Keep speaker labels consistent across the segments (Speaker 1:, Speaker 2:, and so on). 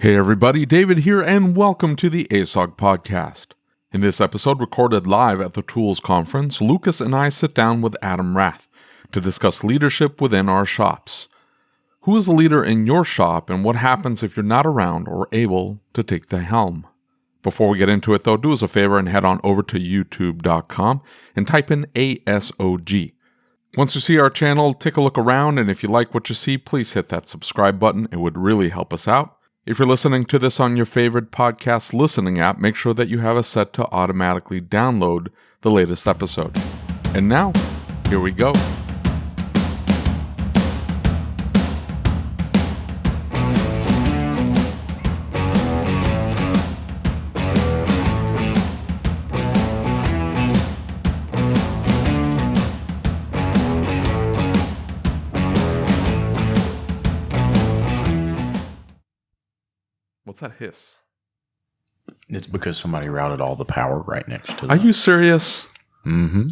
Speaker 1: Hey everybody, David here, and welcome to the ASOG podcast. In this episode, recorded live at the Tools Conference, Lucas and I sit down with Adam Rath to discuss leadership within our shops. Who is a leader in your shop, and what happens if you're not around or able to take the helm? Before we get into it though, do us a favor and head on over to youtube.com and type in ASOG. Once you see our channel, take a look around, and if you like what you see, please hit that subscribe button. It would really help us out. If you're listening to this on your favorite podcast listening app, make sure that you have it set to automatically download the latest episode. And now, here we go. What's that hiss?
Speaker 2: It's because somebody routed all the power right next to them.
Speaker 1: Are you serious?
Speaker 2: Mm-hmm.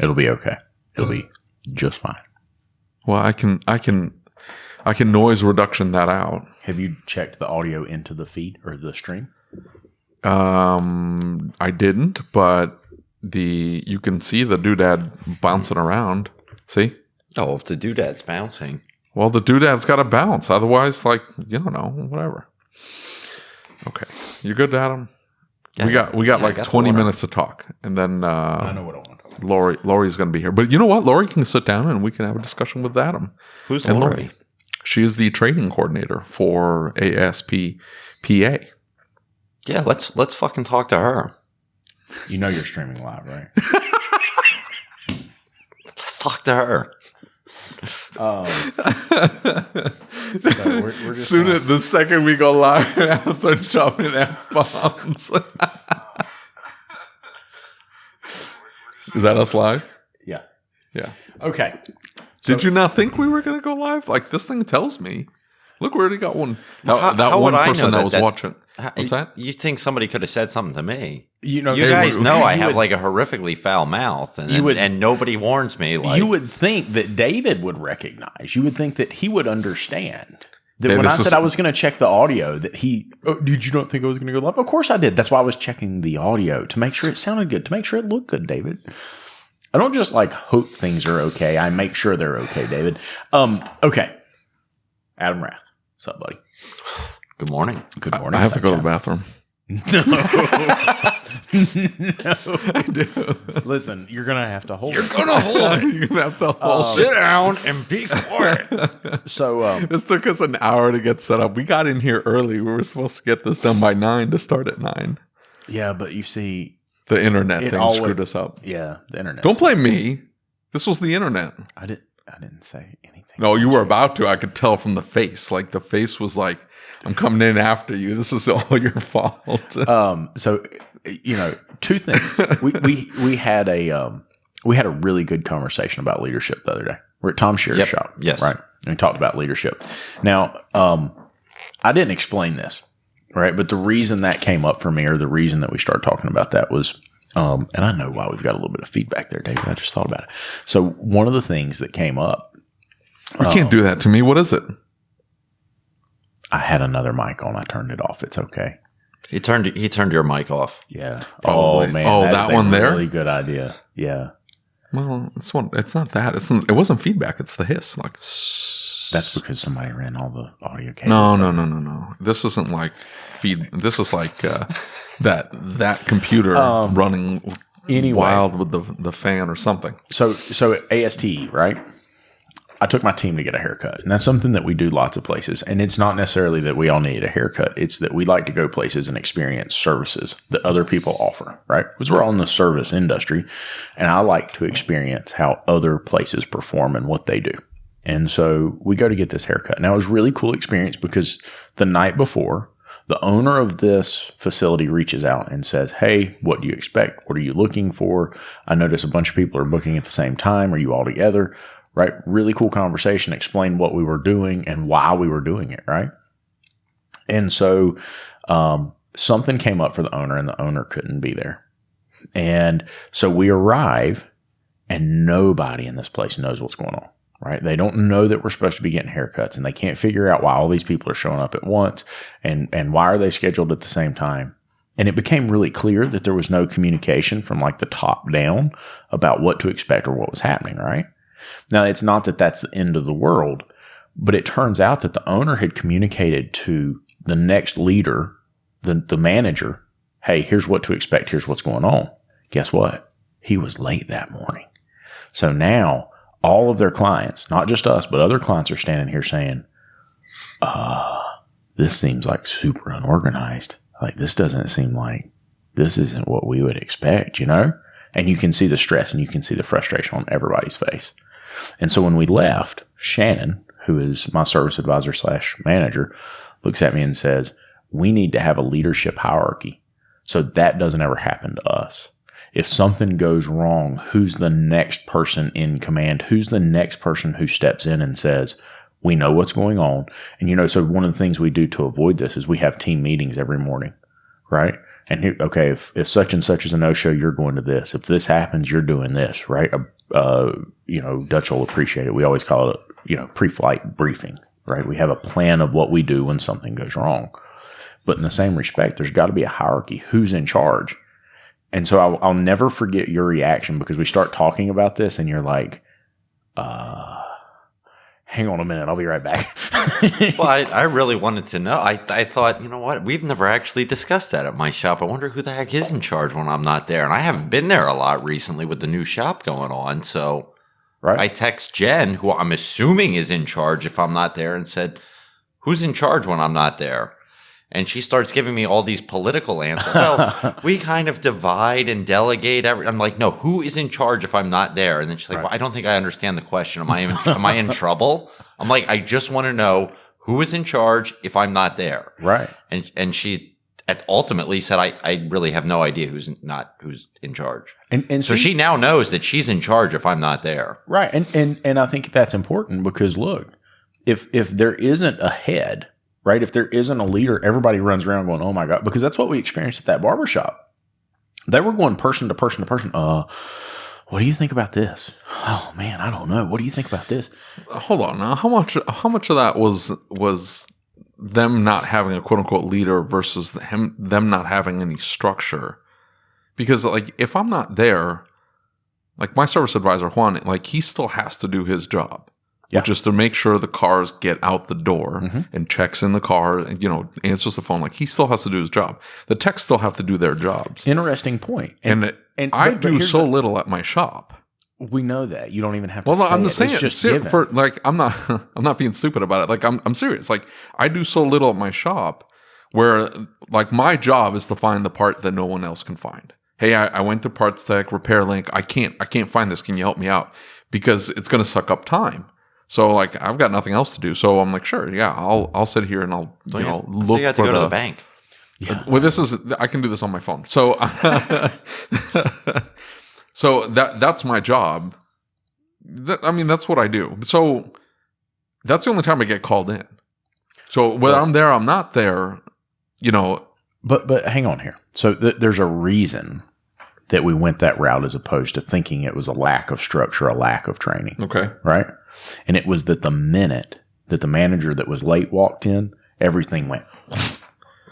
Speaker 2: It'll be okay. It'll be just fine.
Speaker 1: Well, I can noise reduction that out.
Speaker 2: Have you checked the audio into the feed or the stream?
Speaker 1: I didn't, but you can see the doodad bouncing around. See?
Speaker 3: Oh, if the doodad's bouncing.
Speaker 1: Well, the doodad's got to bounce. Otherwise, whatever. Okay. You good, Adam?
Speaker 3: Yeah,
Speaker 1: we got like 20 minutes to talk. And then
Speaker 2: I know what I want to talk about.
Speaker 1: Lori's going to be here. But you know what? Lori can sit down and we can have a discussion with Adam.
Speaker 3: Who's
Speaker 1: and
Speaker 3: Lori?
Speaker 1: She is the training coordinator for ASP-pa.
Speaker 3: Yeah, let's fucking talk to her.
Speaker 2: You know you're streaming live, right?
Speaker 3: Let's talk to her.
Speaker 2: So we're just
Speaker 1: the second we go live, I'll start dropping F-bombs. Is that us live?
Speaker 2: Yeah.
Speaker 1: Yeah.
Speaker 2: Okay.
Speaker 1: Did you not think we were going to go live? Like, this thing tells me. Look, we already got one. That
Speaker 3: How
Speaker 1: one
Speaker 3: would I
Speaker 1: person
Speaker 3: know
Speaker 1: that was watching. What's that?
Speaker 3: You think somebody could have said something to me?
Speaker 2: You know,
Speaker 3: You guys know I have like a horrifically foul mouth, and nobody warns me. Like,
Speaker 2: you would think that David would recognize. You would think that he would understand. That
Speaker 1: Hey,
Speaker 2: when I
Speaker 1: this
Speaker 2: said
Speaker 1: is-
Speaker 2: I was going to check the audio, that did you not think I was going to go live? Of course I did. That's why I was checking the audio to make sure it sounded good, to make sure it looked good, David. I don't just hope things are okay. I make sure they're okay, David. Okay. Adam Rath. What's up, buddy?
Speaker 3: good morning.
Speaker 2: Good morning.
Speaker 1: I have to go to the bathroom.
Speaker 2: No.
Speaker 1: I do.
Speaker 2: Listen, you're going to have to hold
Speaker 3: You're gonna hold it.
Speaker 1: You're going to have to hold
Speaker 3: Sit down and be quiet.
Speaker 2: So,
Speaker 1: This took us an hour to get set up. We got in here early. We were supposed to get this done by 9 to start at 9.
Speaker 2: yeah, but you see,
Speaker 1: The internet
Speaker 2: It
Speaker 1: thing
Speaker 2: always-
Speaker 1: screwed us up.
Speaker 2: yeah, the internet.
Speaker 1: Don't blame me. This was the internet.
Speaker 2: I didn't say anything.
Speaker 1: No, you were about to. I could tell from the face. Like, the face was like, I'm coming in after you. This is all your fault.
Speaker 2: So, two things. We had a really good conversation about leadership the other day. We're at Tom Shearer's shop.
Speaker 3: Yes.
Speaker 2: Right. And we talked about leadership. Now, I didn't explain this, right? But the reason that came up for me, or the reason that we started talking about that was, and I know why we've got a little bit of feedback there, David. I just thought about it. So one of the things that came up,
Speaker 1: You can't do that to me. What is it?
Speaker 2: I had another mic on. I turned it off. It's okay.
Speaker 3: He turned your mic off.
Speaker 2: Yeah.
Speaker 1: Probably.
Speaker 2: Oh man.
Speaker 1: Oh,
Speaker 2: that
Speaker 1: that
Speaker 2: is
Speaker 1: one
Speaker 2: a
Speaker 1: there?
Speaker 2: Really good idea. Yeah.
Speaker 1: Well, it's not that. It wasn't feedback. It's the hiss. Like,
Speaker 2: That's because somebody ran all the audio cables.
Speaker 1: No. This isn't like feed. This is like that computer running
Speaker 2: Anyway.
Speaker 1: wild with the fan or something.
Speaker 2: So at AST, right? I took my team to get a haircut, and that's something that we do lots of places. And it's not necessarily that we all need a haircut. It's that we like to go places and experience services that other people offer, right? Because we're all in the service industry, and I like to experience how other places perform and what they do. And so we go to get this haircut. Now, it was a really cool experience because the night before, the owner of this facility reaches out and says, hey, what do you expect? What are you looking for? I notice a bunch of people are booking at the same time. Are you all together? Right? Really cool conversation. Explained what we were doing and why we were doing it. Right? And so something came up for the owner, and the owner couldn't be there. And so we arrive, and nobody in this place knows what's going on. right? They don't know that we're supposed to be getting haircuts, and they can't figure out why all these people are showing up at once and why are they scheduled at the same time. And it became really clear that there was no communication from like the top down about what to expect or what was happening, right? Now, it's not that that's the end of the world, but it turns out that the owner had communicated to the next leader, the manager, hey, here's what to expect. Here's what's going on. Guess what? He was late that morning. So now all of their clients, not just us, but other clients are standing here saying, this seems like super unorganized. Like, this doesn't seem like this isn't what we would expect, you know? And you can see the stress and you can see the frustration on everybody's face. And so when we left, Shannon, who is my service advisor / manager, looks at me and says, we need to have a leadership hierarchy so that doesn't ever happen to us. If something goes wrong, who's the next person in command? Who's the next person who steps in and says, we know what's going on? And, you know, so one of the things we do to avoid this is we have team meetings every morning, right? And here, okay, if such and such is a no-show, you're going to this. If this happens, you're doing this, right? You know, Dutch will appreciate it. We always call it, you know, pre-flight briefing, right? We have a plan of what we do when something goes wrong. But in the same respect, there's got to be a hierarchy. Who's in charge? And so I'll never forget your reaction because we start talking about this and you're like, hang on a minute, I'll be right back.
Speaker 3: Well, I really wanted to know. I thought, you know what? We've never actually discussed that at my shop. I wonder who the heck is in charge when I'm not there. And I haven't been there a lot recently with the new shop going on. So right. I text Jen, who I'm assuming is in charge if I'm not there, and said, who's in charge when I'm not there? And she starts giving me all these political answers. Well, we kind of divide and delegate. I'm like, no, who is in charge if I'm not there? And then she's like, well, I don't think I understand the question. Am I in trouble? I'm like, I just want to know who is in charge if I'm not there.
Speaker 2: Right.
Speaker 3: And she ultimately said, I really have no idea who's in charge. And so she now knows that she's in charge if I'm not there.
Speaker 2: Right. And I think that's important because look, if there isn't a head, right? If there isn't a leader, everybody runs around going, oh my God, because that's what we experienced at that barbershop. They were going person to person to person. What do you think about this? Oh man, I don't know. What do you think about this?
Speaker 1: Hold on now. How much of that was them not having a quote unquote leader versus them not having any structure? Because like, if I'm not there, like my service advisor, Juan, like he still has to do his job. Yeah. Which is to make sure the cars get out the door and checks in the car and, you know, answers the phone. Like he still has to do his job. The techs still have to do their jobs.
Speaker 2: Interesting point.
Speaker 1: And I do so little at my shop.
Speaker 2: We know that. You don't even have to say
Speaker 1: I'm just saying
Speaker 2: it's just given.
Speaker 1: For like I'm not being stupid about it. Like I'm serious. Like I do so little at my shop where like my job is to find the part that no one else can find. Hey, I went to Parts Tech, Repair Link. I can't find this. Can you help me out? Because it's going to suck up time. So like I've got nothing else to do. So I'm like, sure, yeah, I'll sit here and I'll look
Speaker 3: you have to go to the bank.
Speaker 1: Yeah. Well, I can do this on my phone. So so that's my job. That's what I do. So that's the only time I get called in. So whether I'm there, I'm not there, you know.
Speaker 2: But hang on here. So there's a reason that we went that route as opposed to thinking it was a lack of structure, a lack of training.
Speaker 1: Okay.
Speaker 2: Right? And it was that the minute that the manager that was late walked in, everything went,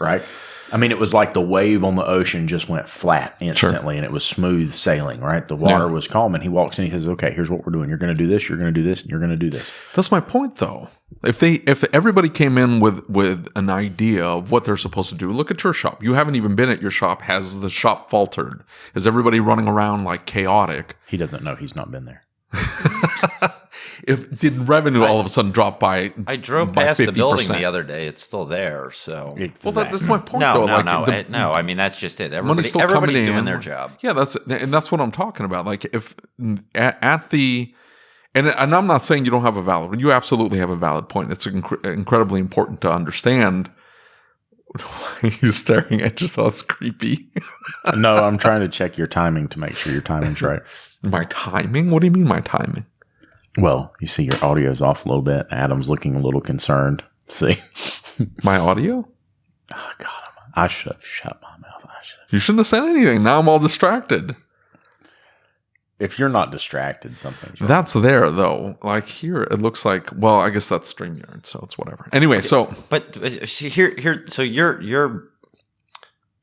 Speaker 2: right? I mean, it was like the wave on the ocean just went flat instantly, and it was smooth sailing, right? The water was calm, and he walks in, he says, okay, here's what we're doing. You're going to do this, you're going to do this, and you're going to do this.
Speaker 1: That's my point, though. If everybody came in with an idea of what they're supposed to do, look at your shop. You haven't even been at your shop. Has the shop faltered? Is everybody running around like chaotic?
Speaker 2: He doesn't know. He's not been there.
Speaker 1: Did revenue all of a sudden drop by?
Speaker 3: I drove past 50%. The building the other day. It's still there. So
Speaker 1: well, that's my point. though.
Speaker 3: No. I mean, that's just it. Everybody's doing their job.
Speaker 1: Yeah, that's what I'm talking about. Like if at the and I'm not saying you don't have a valid. You absolutely have a valid point. It's incredibly important to understand. Why are you staring at yourself? It's creepy.
Speaker 2: No, I'm trying to check your timing to make sure your timing's right.
Speaker 1: My timing? What do you mean my timing?
Speaker 2: Well, you see your audio's off a little bit. Adam's looking a little concerned. See?
Speaker 1: My audio?
Speaker 2: Oh, God. I should have shut my mouth.
Speaker 1: You shouldn't have said anything. Now I'm all distracted.
Speaker 2: if you're not distracted, something's wrong.
Speaker 1: That's there though. Like here, it looks like. Well, I guess that's StreamYard, so it's whatever. Anyway,
Speaker 3: but here, so you're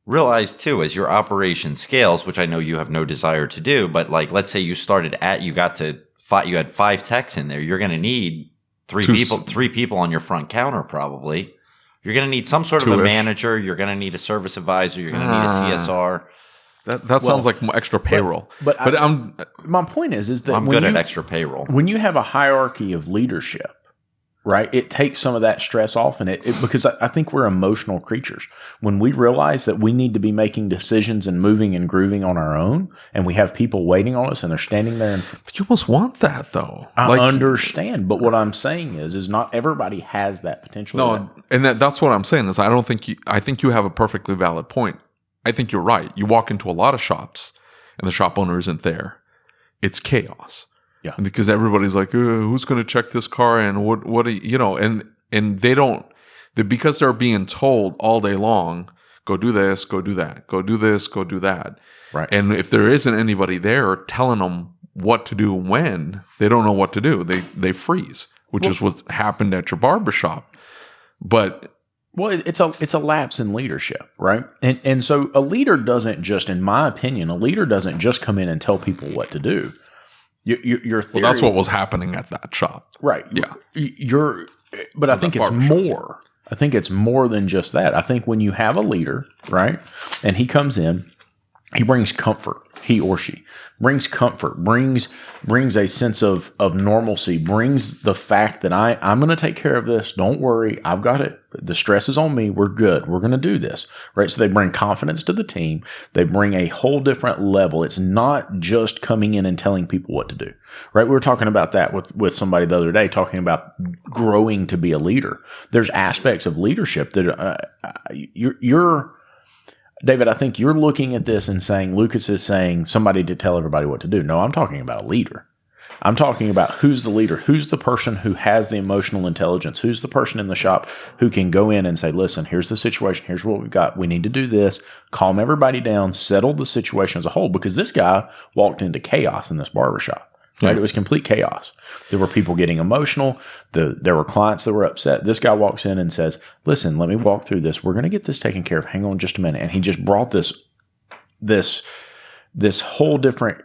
Speaker 3: realize too, as your operation scales, which I know you have no desire to do, but like, let's say you started you got to you had 5 techs in there. You're going to need 3 people on your front counter probably. You're going to need some sort of a manager. You're going to need a service advisor. You're going to need a CSR.
Speaker 1: That sounds like extra payroll.
Speaker 2: But my point is that
Speaker 3: I'm good at extra payroll.
Speaker 2: When you have a hierarchy of leadership, right, it takes some of that stress off, and it because I think we're emotional creatures. When we realize that we need to be making decisions and moving and grooving on our own, and we have people waiting on us, and they're standing there.
Speaker 1: But you almost want that, though.
Speaker 2: I understand, but what I'm saying is not everybody has that potential.
Speaker 1: No, and that's what I'm saying is I think you have a perfectly valid point. I think you're right. You walk into a lot of shops, and the shop owner isn't there. It's chaos.
Speaker 2: Yeah,
Speaker 1: because everybody's like, who's going to check this car and what and they don't, because they're being told all day long, go do this, go do that, go do this, go do that.
Speaker 2: Right.
Speaker 1: And if there isn't anybody there telling them what to do when, they don't know what to do. They freeze, which is what happened at your barbershop. But
Speaker 2: it's a lapse in leadership, right? And so a leader doesn't just, in my opinion, come in and tell people what to do. Your theory,
Speaker 1: that's what was happening at that shop,
Speaker 2: right?
Speaker 1: Yeah,
Speaker 2: but I think it's more. I think it's more than just that. I think when you have a leader, right, and he comes in, he brings comfort. He or she brings comfort, brings a sense of normalcy, brings the fact that I'm going to take care of this. Don't worry, I've got it. The stress is on me. We're good. We're going to do this, right? So they bring confidence to the team. They bring a whole different level. It's not just coming in and telling people what to do, right? We were talking about that with somebody the other day, talking about growing to be a leader. There's aspects of leadership that you're David, I think you're looking at this and saying, Lucas is saying somebody to tell everybody what to do. No, I'm talking about a leader. I'm talking about who's the leader, who's the person who has the emotional intelligence, who's the person in the shop who can go in and say, listen, here's the situation, here's what we've got, we need to do this, calm everybody down, settle the situation as a whole, because this guy walked into chaos in this barbershop. Right? It was complete chaos. There were people getting emotional. There were clients that were upset. This guy walks in and says, listen, let me walk through this. We're going to get this taken care of. Hang on just a minute. And he just brought this whole different,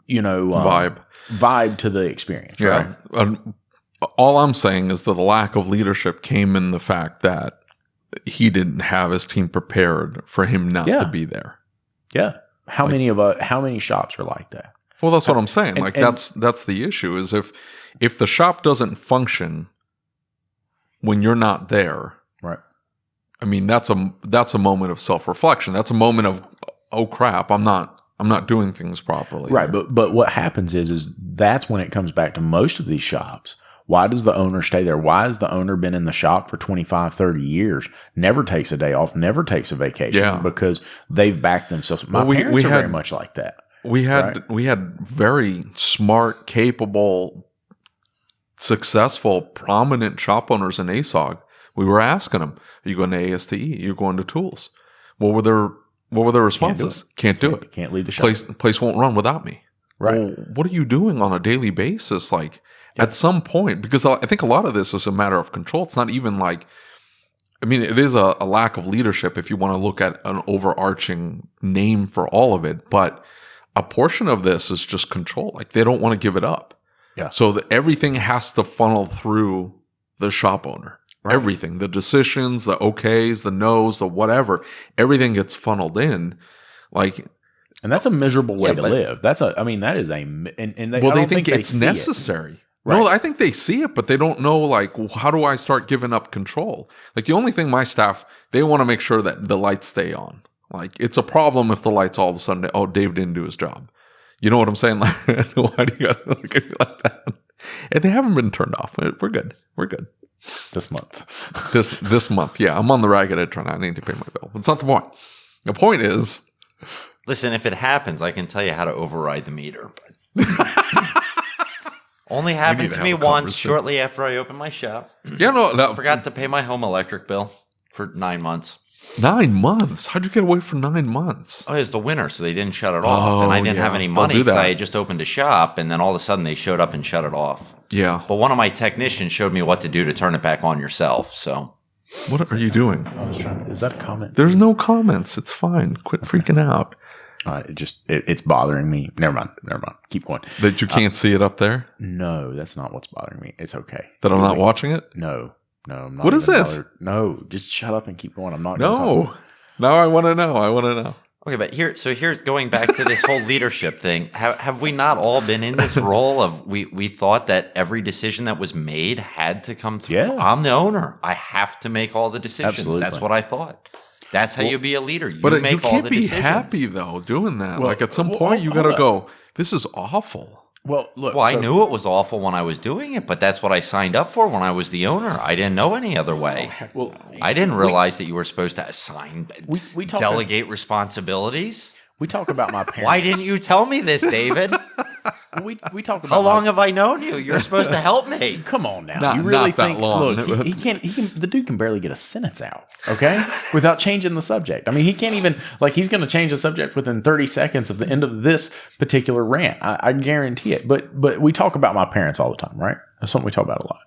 Speaker 2: vibe to the experience.
Speaker 1: Yeah.
Speaker 2: Right?
Speaker 1: All I'm saying is that the lack of leadership came in the fact that he didn't have his team prepared for him not to be there.
Speaker 2: Yeah. How many shops are like that?
Speaker 1: Well, that's what I'm saying. That's the issue is if the shop doesn't function when you're not there,
Speaker 2: right? I
Speaker 1: mean, that's a moment of self-reflection. That's a moment of, oh crap, I'm not doing things properly.
Speaker 2: Right. But what happens is that's when it comes back to most of these shops. Why does the owner stay there? Why has the owner been in the shop for 25, 30 years, never takes a day off, never takes a vacation?
Speaker 1: Yeah.
Speaker 2: Because they've backed themselves. My parents are very much like that.
Speaker 1: We had very smart, capable, successful, prominent shop owners in ASOG. We were asking them, "Are you going to ASTE? Are you going to Tools?" What were their responses? Can't do it.
Speaker 2: Can't leave the shop.
Speaker 1: Place won't run without me.
Speaker 2: Right.
Speaker 1: Well, what are you doing on a daily basis? Like at some point, because I think a lot of this is a matter of control. It's not even like. I mean, it is a lack of leadership if you want to look at an overarching name for all of it, but. A portion of this is just control. Like they don't want to give it up.
Speaker 2: Yeah.
Speaker 1: So everything has to funnel through the shop owner. Right. Everything, the decisions, the okays, the no's, the whatever, everything gets funneled in. Like,
Speaker 2: and that's a miserable way to live. That is
Speaker 1: they think it's necessary.
Speaker 2: Right.
Speaker 1: No, I think they see it, but they don't know, like, how do I start giving up control? Like the only thing my staff, they want to make sure that the lights stay on. Like, it's a problem if the lights all of a sudden, Dave didn't do his job. You know what I'm saying? Like, why do you got to look at me like that? And they haven't been turned off. We're good.
Speaker 2: This month.
Speaker 1: This month, yeah. I'm on the ragged edge right now. I need to pay my bill. That's not the point. The point is...
Speaker 3: Listen, if it happens, I can tell you how to override the meter. But only happened to me once shortly after I opened my shop.
Speaker 1: Yeah, no.
Speaker 3: Forgot to pay my home electric bill. for 9 months.
Speaker 1: 9 months? How'd you get away for 9 months?
Speaker 3: Oh, it was the winter, so they didn't shut it off. And I didn't have any money because I had just opened a shop, and then all of a sudden they showed up and shut it off.
Speaker 1: Yeah.
Speaker 3: But one of my technicians showed me what to do to turn it back on yourself, so.
Speaker 1: What are you doing?
Speaker 2: Is that a comment?
Speaker 1: There's no comments. It's fine. Quit freaking out.
Speaker 2: It's bothering me. Never mind. Keep going.
Speaker 1: That you can't see it up there?
Speaker 2: No, that's not what's bothering me. It's okay.
Speaker 1: That I'm not watching it?
Speaker 2: No, I'm not.
Speaker 1: What is it?
Speaker 2: Bothered. No, just shut up and keep going. I'm not.
Speaker 1: No. Now I want to know.
Speaker 3: Okay, but here, going back to this whole leadership thing, have we not all been in this role of we thought that every decision that was made had to come through?
Speaker 2: Yeah.
Speaker 3: I'm the owner. I have to make all the decisions.
Speaker 2: Absolutely.
Speaker 3: That's what I thought. That's how you be a leader. You
Speaker 1: but
Speaker 3: make
Speaker 1: you
Speaker 3: all
Speaker 1: can't
Speaker 3: the
Speaker 1: be
Speaker 3: decisions.
Speaker 1: happy, though, doing that. Like, at some point, you got to go, this is awful.
Speaker 2: Well, look.
Speaker 3: Well, I knew it was awful when I was doing it, but that's what I signed up for when I was the owner. I didn't know any other way.
Speaker 2: Well,
Speaker 3: I didn't realize that you were supposed to assign, delegate responsibilities.
Speaker 2: We talk about my parents.
Speaker 3: Why didn't you tell me this, David?
Speaker 2: we talk about
Speaker 3: how long have I known you? You're supposed to help me.
Speaker 2: Come on now.
Speaker 1: Not,
Speaker 2: you really
Speaker 1: not that
Speaker 2: think
Speaker 1: long.
Speaker 2: Look, he can the dude can barely get a sentence out, okay? Without changing the subject. I mean, he can't even he's going to change the subject within 30 seconds of the end of this particular rant. I guarantee it. But we talk about my parents all the time, right? That's something we talk about a lot.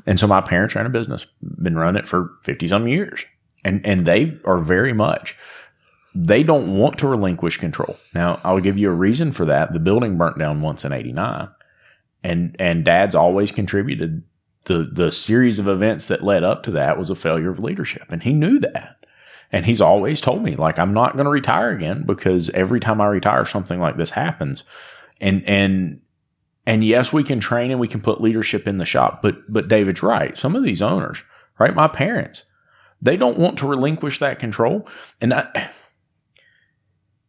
Speaker 2: And so my parents ran a business, been running it for 50 some years. And they are very much they don't want to relinquish control. Now, I'll give you a reason for that. The building burnt down once in 89. And Dad's always contributed. The series of events that led up to that was a failure of leadership. And he knew that. And he's always told me, like, I'm not going to retire again because every time I retire, something like this happens. And yes, we can train and we can put leadership in the shop. But David's right. Some of these owners, right? My parents, they don't want to relinquish that control. And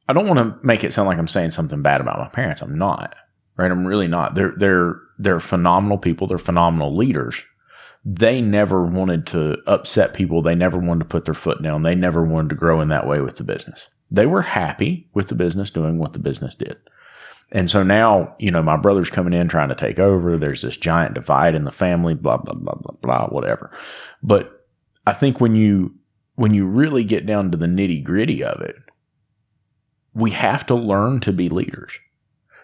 Speaker 2: I don't want to make it sound like I'm saying something bad about my parents. I'm not, right? I'm really not. They're phenomenal people. They're phenomenal leaders. They never wanted to upset people. They never wanted to put their foot down. They never wanted to grow in that way with the business. They were happy with the business doing what the business did. And so now, my brother's coming in trying to take over. There's this giant divide in the family, blah, blah, blah, blah, blah, whatever. But I think when you really get down to the nitty gritty of it, we have to learn to be leaders.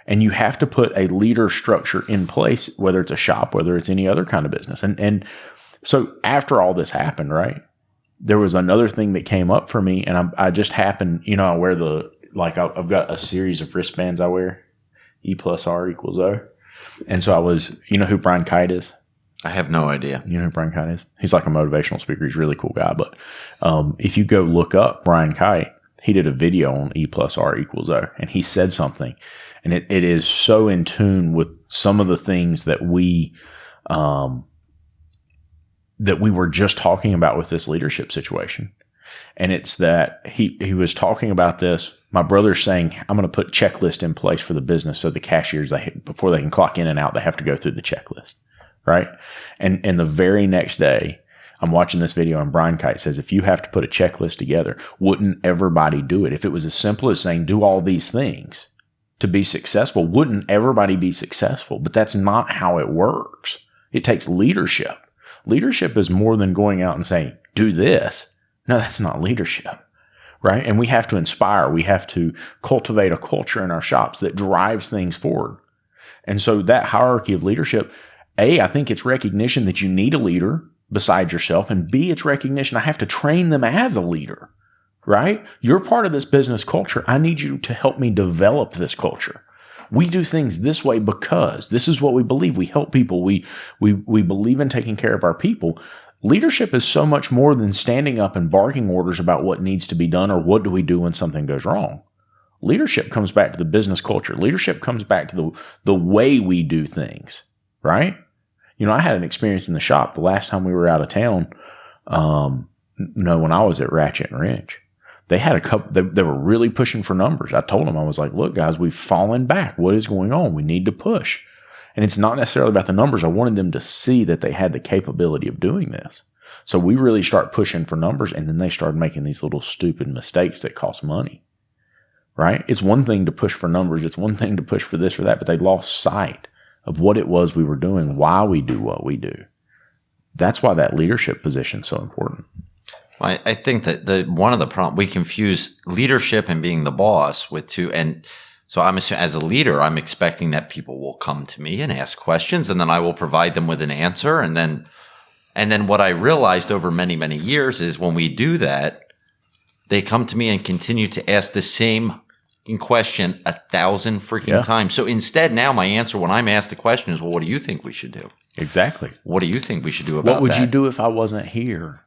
Speaker 2: And you have to put a leader structure in place, whether it's a shop, whether it's any other kind of business. And so after all this happened, right, there was another thing that came up for me. And I just happened, I wear I've got a series of wristbands I wear, E+R=O. And so I was, who Brian Kite is?
Speaker 3: I have no idea.
Speaker 2: You know who Brian Kite is? He's like a motivational speaker. He's a really cool guy. But if you go look up Brian Kite, he did a video on E+R=O, and he said something, and it is so in tune with some of the things that we were just talking about with this leadership situation. And it's that he was talking about this. My brother's saying, I'm going to put checklist in place for the business so the cashiers, before they can clock in and out, they have to go through the checklist, right? And the very next day, I'm watching this video and Brian Kite says, if you have to put a checklist together, wouldn't everybody do it? If it was as simple as saying, do all these things to be successful, wouldn't everybody be successful? But that's not how it works. It takes leadership. Leadership is more than going out and saying, do this. No, that's not leadership, right? And we have to inspire. We have to cultivate a culture in our shops that drives things forward. And so that hierarchy of leadership, A, I think it's recognition that you need a leader besides yourself, and B, it's recognition I have to train them as a leader, right? You're part of this business culture. I need you to help me develop this culture. We do things this way because this is what we believe. We help people. We believe in taking care of our people. Leadership is so much more than standing up and barking orders about what needs to be done or what do we do when something goes wrong. Leadership comes back to the business culture. Leadership comes back to the way we do things, right? I had an experience in the shop the last time we were out of town. When I was at Ratchet and Wrench, they had a couple. They were really pushing for numbers. I told them, I was like, "Look, guys, we've fallen back. What is going on? We need to push." And it's not necessarily about the numbers. I wanted them to see that they had the capability of doing this. So we really start pushing for numbers, and then they started making these little stupid mistakes that cost money. Right? It's one thing to push for numbers. It's one thing to push for this or that, but they lost sight of what it was we were doing, why we do what we do. That's why that leadership position is so important.
Speaker 3: I think that one of the problems, we confuse leadership and being the boss with two. And so I'm assuming as a leader, I'm expecting that people will come to me and ask questions, and then I will provide them with an answer. And then what I realized over many, many years is when we do that, they come to me and continue to ask the same question 1,000 freaking times. So instead, now my answer when I'm asked a question is, well, what do you think we should do?
Speaker 2: Exactly.
Speaker 3: What do you think we should do about that?
Speaker 2: What would you do if I wasn't here?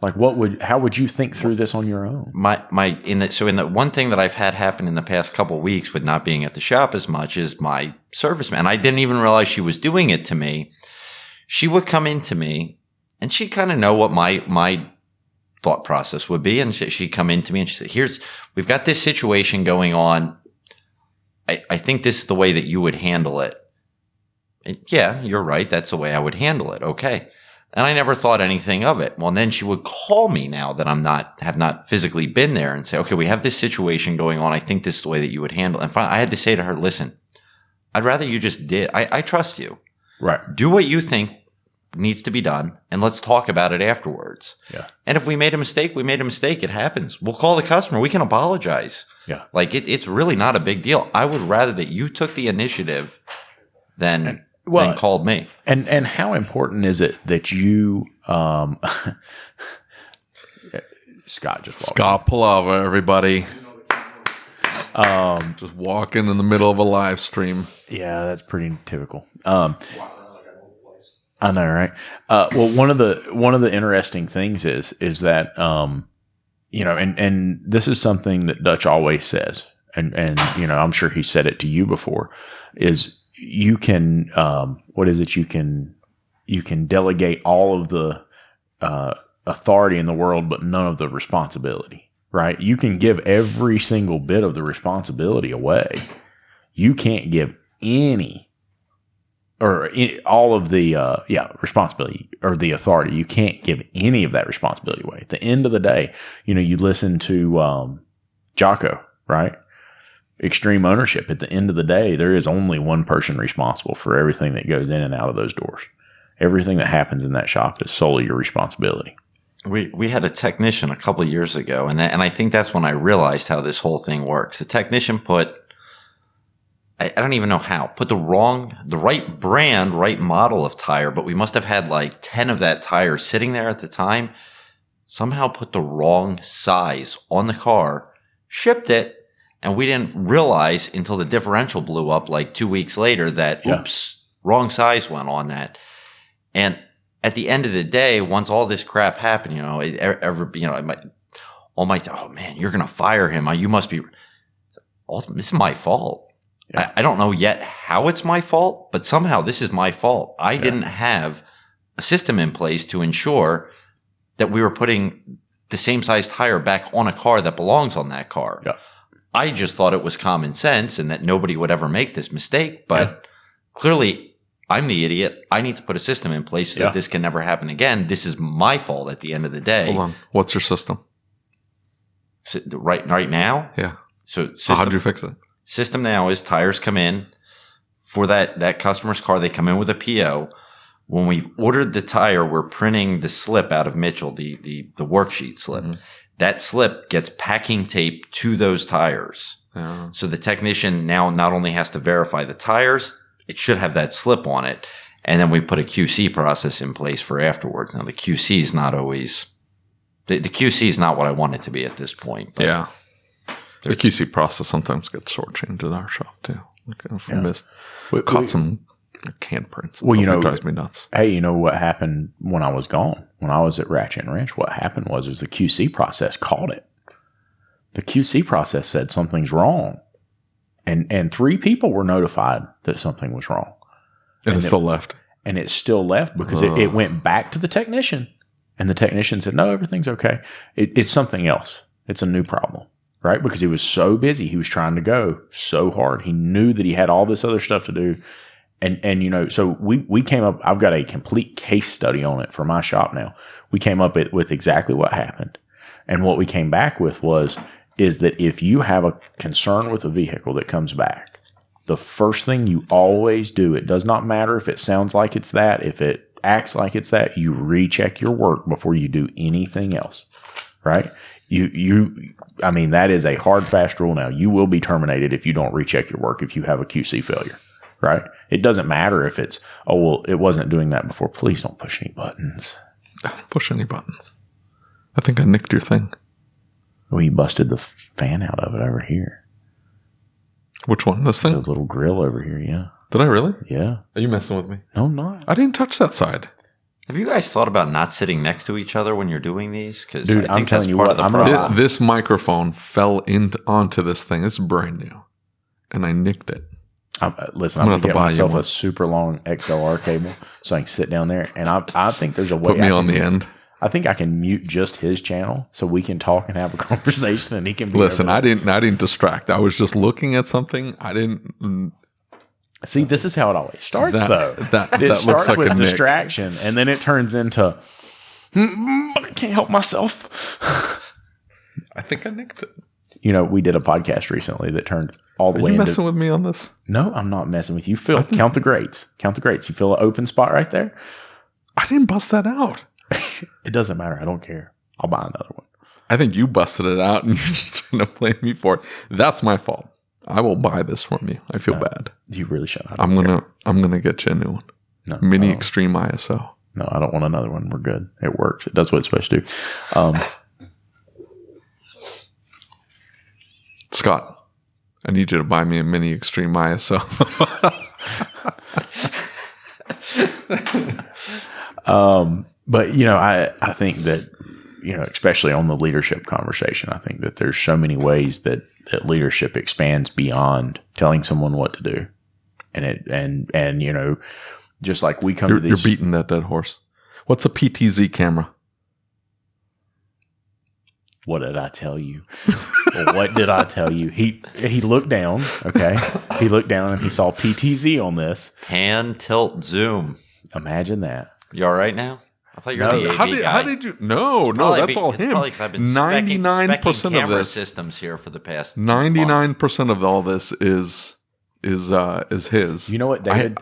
Speaker 2: Like, how would you think through this on your own?
Speaker 3: In the one thing that I've had happen in the past couple of weeks with not being at the shop as much is my serviceman. I didn't even realize she was doing it to me. She would come into me and she'd kind of know what my thought process would be. And she'd come into me and she'd say, we've got this situation going on. I think this is the way that you would handle it. And yeah, you're right. That's the way I would handle it. Okay. And I never thought anything of it. Well, and then she would call me now that have not physically been there and say, okay, we have this situation going on. I think this is the way that you would handle it. And I had to say to her, listen, I'd rather you just did. I trust you.
Speaker 2: Right.
Speaker 3: Do what you think needs to be done, and let's talk about it afterwards.
Speaker 2: Yeah.
Speaker 3: And if we made a mistake, we made a mistake. It happens. We'll call the customer. We can apologize.
Speaker 2: Yeah.
Speaker 3: Like it's really not a big deal. I would rather that you took the initiative than called me.
Speaker 2: And how important is it that you, Scott just walked
Speaker 1: Scott Palava, everybody. Just walking in the middle of a live stream.
Speaker 2: Yeah, that's pretty typical. I know, right? Well, one of the interesting things is that and this is something that Dutch always says, and I'm sure he said it to you before, is you can you can delegate all of the authority in the world, but none of the responsibility. Right? You can give every single bit of the responsibility away. You can't give any. Or all of the responsibility or the authority. You can't give any of that responsibility away. At the end of the day, you listen to Jocko, right? Extreme ownership. At the end of the day, there is only one person responsible for everything that goes in and out of those doors. Everything that happens in that shop is solely your responsibility.
Speaker 3: We had a technician a couple of years ago, and I think that's when I realized how this whole thing works. The technician I don't even know how. Put the right brand, right model of tire, but we must have had like 10 of that tire sitting there at the time. Somehow put the wrong size on the car, shipped it, and we didn't realize until the differential blew up like 2 weeks later that, oops, wrong size went on that. And at the end of the day, once all this crap happened, oh man, you're going to fire him. You must be, this is my fault. Yeah. I don't know yet how it's my fault, but somehow this is my fault. I didn't have a system in place to ensure that we were putting the same size tire back on a car that belongs on that car.
Speaker 2: Yeah.
Speaker 3: I just thought it was common sense and that nobody would ever make this mistake. But clearly, I'm the idiot. I need to put a system in place so that this can never happen again. This is my fault at the end of the day.
Speaker 1: Hold on. What's your system?
Speaker 3: So, right now?
Speaker 1: Yeah.
Speaker 3: So
Speaker 1: how'd you fix it?
Speaker 3: System now is tires come in for that customer's car. They come in with a PO. When we've ordered the tire, we're printing the slip out of Mitchell, the worksheet slip. Mm-hmm. That slip gets packing tape to those tires. Yeah. So the technician now not only has to verify the tires, it should have that slip on it. And then we put a QC process in place for afterwards. Now the QC is not always the QC is not what I want it to be at this point. But
Speaker 1: yeah. The QC process sometimes gets shortchanged in our shop too. If we missed, caught some can prints.
Speaker 2: Well,
Speaker 1: it drives me nuts.
Speaker 2: Hey, you know what happened when I was gone? When I was at Ratchet and Wrench, what happened was the QC process caught it. The QC process said something's wrong, and 3 people were notified that something was wrong,
Speaker 1: and it's still left.
Speaker 2: And it's still left because it went back to the technician, and the technician said, "No, everything's okay. It's something else. It's a new problem." Right? Because he was so busy. He was trying to go so hard. He knew that he had all this other stuff to do. And so we came up, I've got a complete case study on it for my shop now. We came up with exactly what happened. And what we came back with is that if you have a concern with a vehicle that comes back, the first thing you always do, it does not matter if it sounds like it's that, if it acts like it's that, you recheck your work before you do anything else, right? I mean, that is a hard, fast rule now. You will be terminated if you don't recheck your work if you have a QC failure, right? It doesn't matter if it's, oh, well, it wasn't doing that before. Please don't push any buttons.
Speaker 1: I didn't push any buttons. I think I nicked your thing.
Speaker 2: Oh, you busted the fan out of it over here.
Speaker 1: Which one? This thing?
Speaker 2: The little grill over here, yeah.
Speaker 1: Did I really?
Speaker 2: Yeah.
Speaker 1: Are you messing with me?
Speaker 2: No, I'm not.
Speaker 1: I didn't touch that side.
Speaker 3: Have you guys thought about not sitting next to each other when you're doing these? Because
Speaker 2: Dude, I'm telling you what,
Speaker 1: This microphone fell onto this thing. It's brand new. And I nicked it.
Speaker 2: Listen, I'm going to get myself a super long XLR cable so I can sit down there. And I think there's a way.
Speaker 1: Put me on the end.
Speaker 2: I think I can mute just his channel so we can talk and have a conversation and he can be.
Speaker 1: Listen, I didn't distract. I was just looking at something. I didn't.
Speaker 2: See, this is how it always starts, though.
Speaker 1: That
Speaker 2: starts
Speaker 1: like
Speaker 2: with distraction, and then it turns into, I can't help myself.
Speaker 1: I think I nicked it.
Speaker 2: You know, we did a podcast recently that turned all the way into...
Speaker 1: Are you messing with me on this?
Speaker 2: No, I'm not messing with you. Phil, count the greats. Count the greats. You feel an open spot right there?
Speaker 1: I didn't bust that out.
Speaker 2: It doesn't matter. I don't care. I'll buy another one.
Speaker 1: I think you busted it out, and you're just trying to blame me for it. That's my fault. I will buy this from you. I feel bad.
Speaker 2: You really should.
Speaker 1: I'm gonna get you a new one.
Speaker 2: No,
Speaker 1: Mini Extreme ISO.
Speaker 2: No, I don't want another one. We're good. It works. It does what it's supposed to do.
Speaker 1: Scott, I need you to buy me a Mini Extreme ISO.
Speaker 2: But you know, I think that, you know, especially on the leadership conversation, I think that there's so many ways that leadership expands beyond telling someone what to do. And you know, just like we come to these...
Speaker 1: You're beating that dead horse. What's a PTZ camera?
Speaker 2: What did I tell you? What did I tell you? He looked down, okay? He looked down and he saw PTZ on this.
Speaker 3: Hand tilt zoom.
Speaker 2: Imagine that.
Speaker 3: You all right now? I thought you were the AV guy.
Speaker 1: How did you? No, that's all him.
Speaker 3: It's I've been
Speaker 1: 99% of this
Speaker 3: systems here for the past
Speaker 1: 99% of all this is his.
Speaker 2: You know what, David?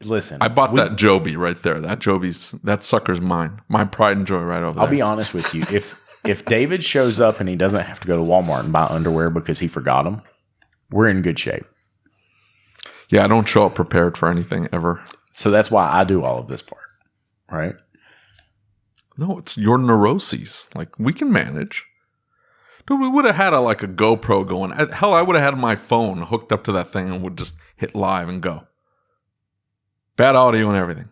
Speaker 2: Listen,
Speaker 1: I bought that Joby right there. That sucker's mine. My pride and joy right over there.
Speaker 2: I'll be honest with you. If David shows up and he doesn't have to go to Walmart and buy underwear because he forgot them, we're in good shape.
Speaker 1: Yeah, I don't show up prepared for anything ever.
Speaker 2: So that's why I do all of this part, right?
Speaker 1: No, it's your neuroses. Like, we can manage. Dude, we would have had a GoPro going. Hell, I would have had my phone hooked up to that thing and would just hit live and go. Bad audio and everything.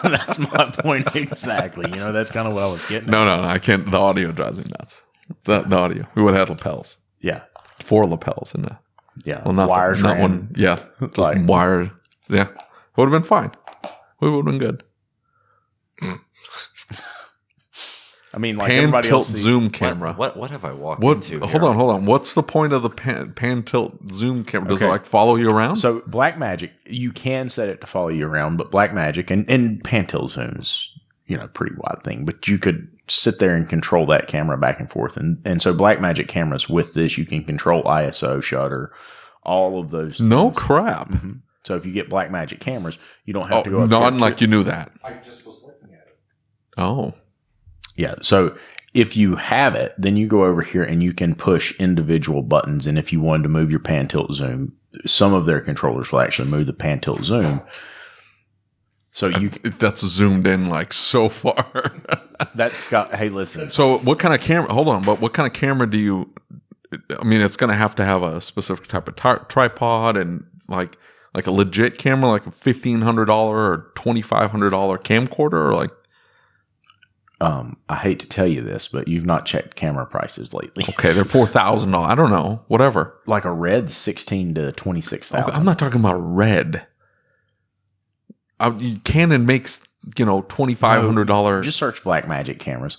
Speaker 2: That's my point exactly. You know, that's kind of what I was getting at.
Speaker 1: No, I can't. The audio drives me nuts. The audio. We would have had lapels.
Speaker 2: Yeah.
Speaker 1: 4 lapels in there.
Speaker 2: Yeah.
Speaker 1: Well,
Speaker 2: wires
Speaker 1: not one. Yeah. Just wired. Yeah. Would have been fine. We would have been good.
Speaker 2: I mean, like
Speaker 1: pan
Speaker 2: everybody
Speaker 1: tilt
Speaker 2: else
Speaker 1: zoom camera.
Speaker 3: What have I walked into?
Speaker 1: Hold on. What's the point of the pan tilt zoom camera? Does it follow you around?
Speaker 2: So Blackmagic, you can set it to follow you around, but Blackmagic and pan tilt zoom is, you know, pretty wide thing. But you could sit there and control that camera back and forth, and so Blackmagic cameras with this, you can control ISO, shutter, all of those things.
Speaker 1: No crap.
Speaker 2: Mm-hmm. So if you get Blackmagic cameras, you don't have to go up
Speaker 1: not like you knew that.
Speaker 2: I just was looking at it.
Speaker 1: Oh.
Speaker 2: Yeah. So if you have it, then you go over here and you can push individual buttons. And if you wanted to move your pan tilt zoom, some of their controllers will actually move the pan tilt zoom. So
Speaker 1: that's zoomed in like so far.
Speaker 2: That's got, hey, listen.
Speaker 1: So what kind of camera, hold on, but what kind of camera do you, I mean, it's going to have a specific type of tripod and like a legit camera, like a $1,500 or $2,500 camcorder, or like.
Speaker 2: I hate to tell you this, but you've not checked camera prices lately.
Speaker 1: Okay, they're $4,000. I don't know, whatever.
Speaker 2: Like a Red, $16,000 to $26,000.
Speaker 1: Okay, I'm not talking about Red. Canon makes $2,500.
Speaker 2: Just search Blackmagic cameras.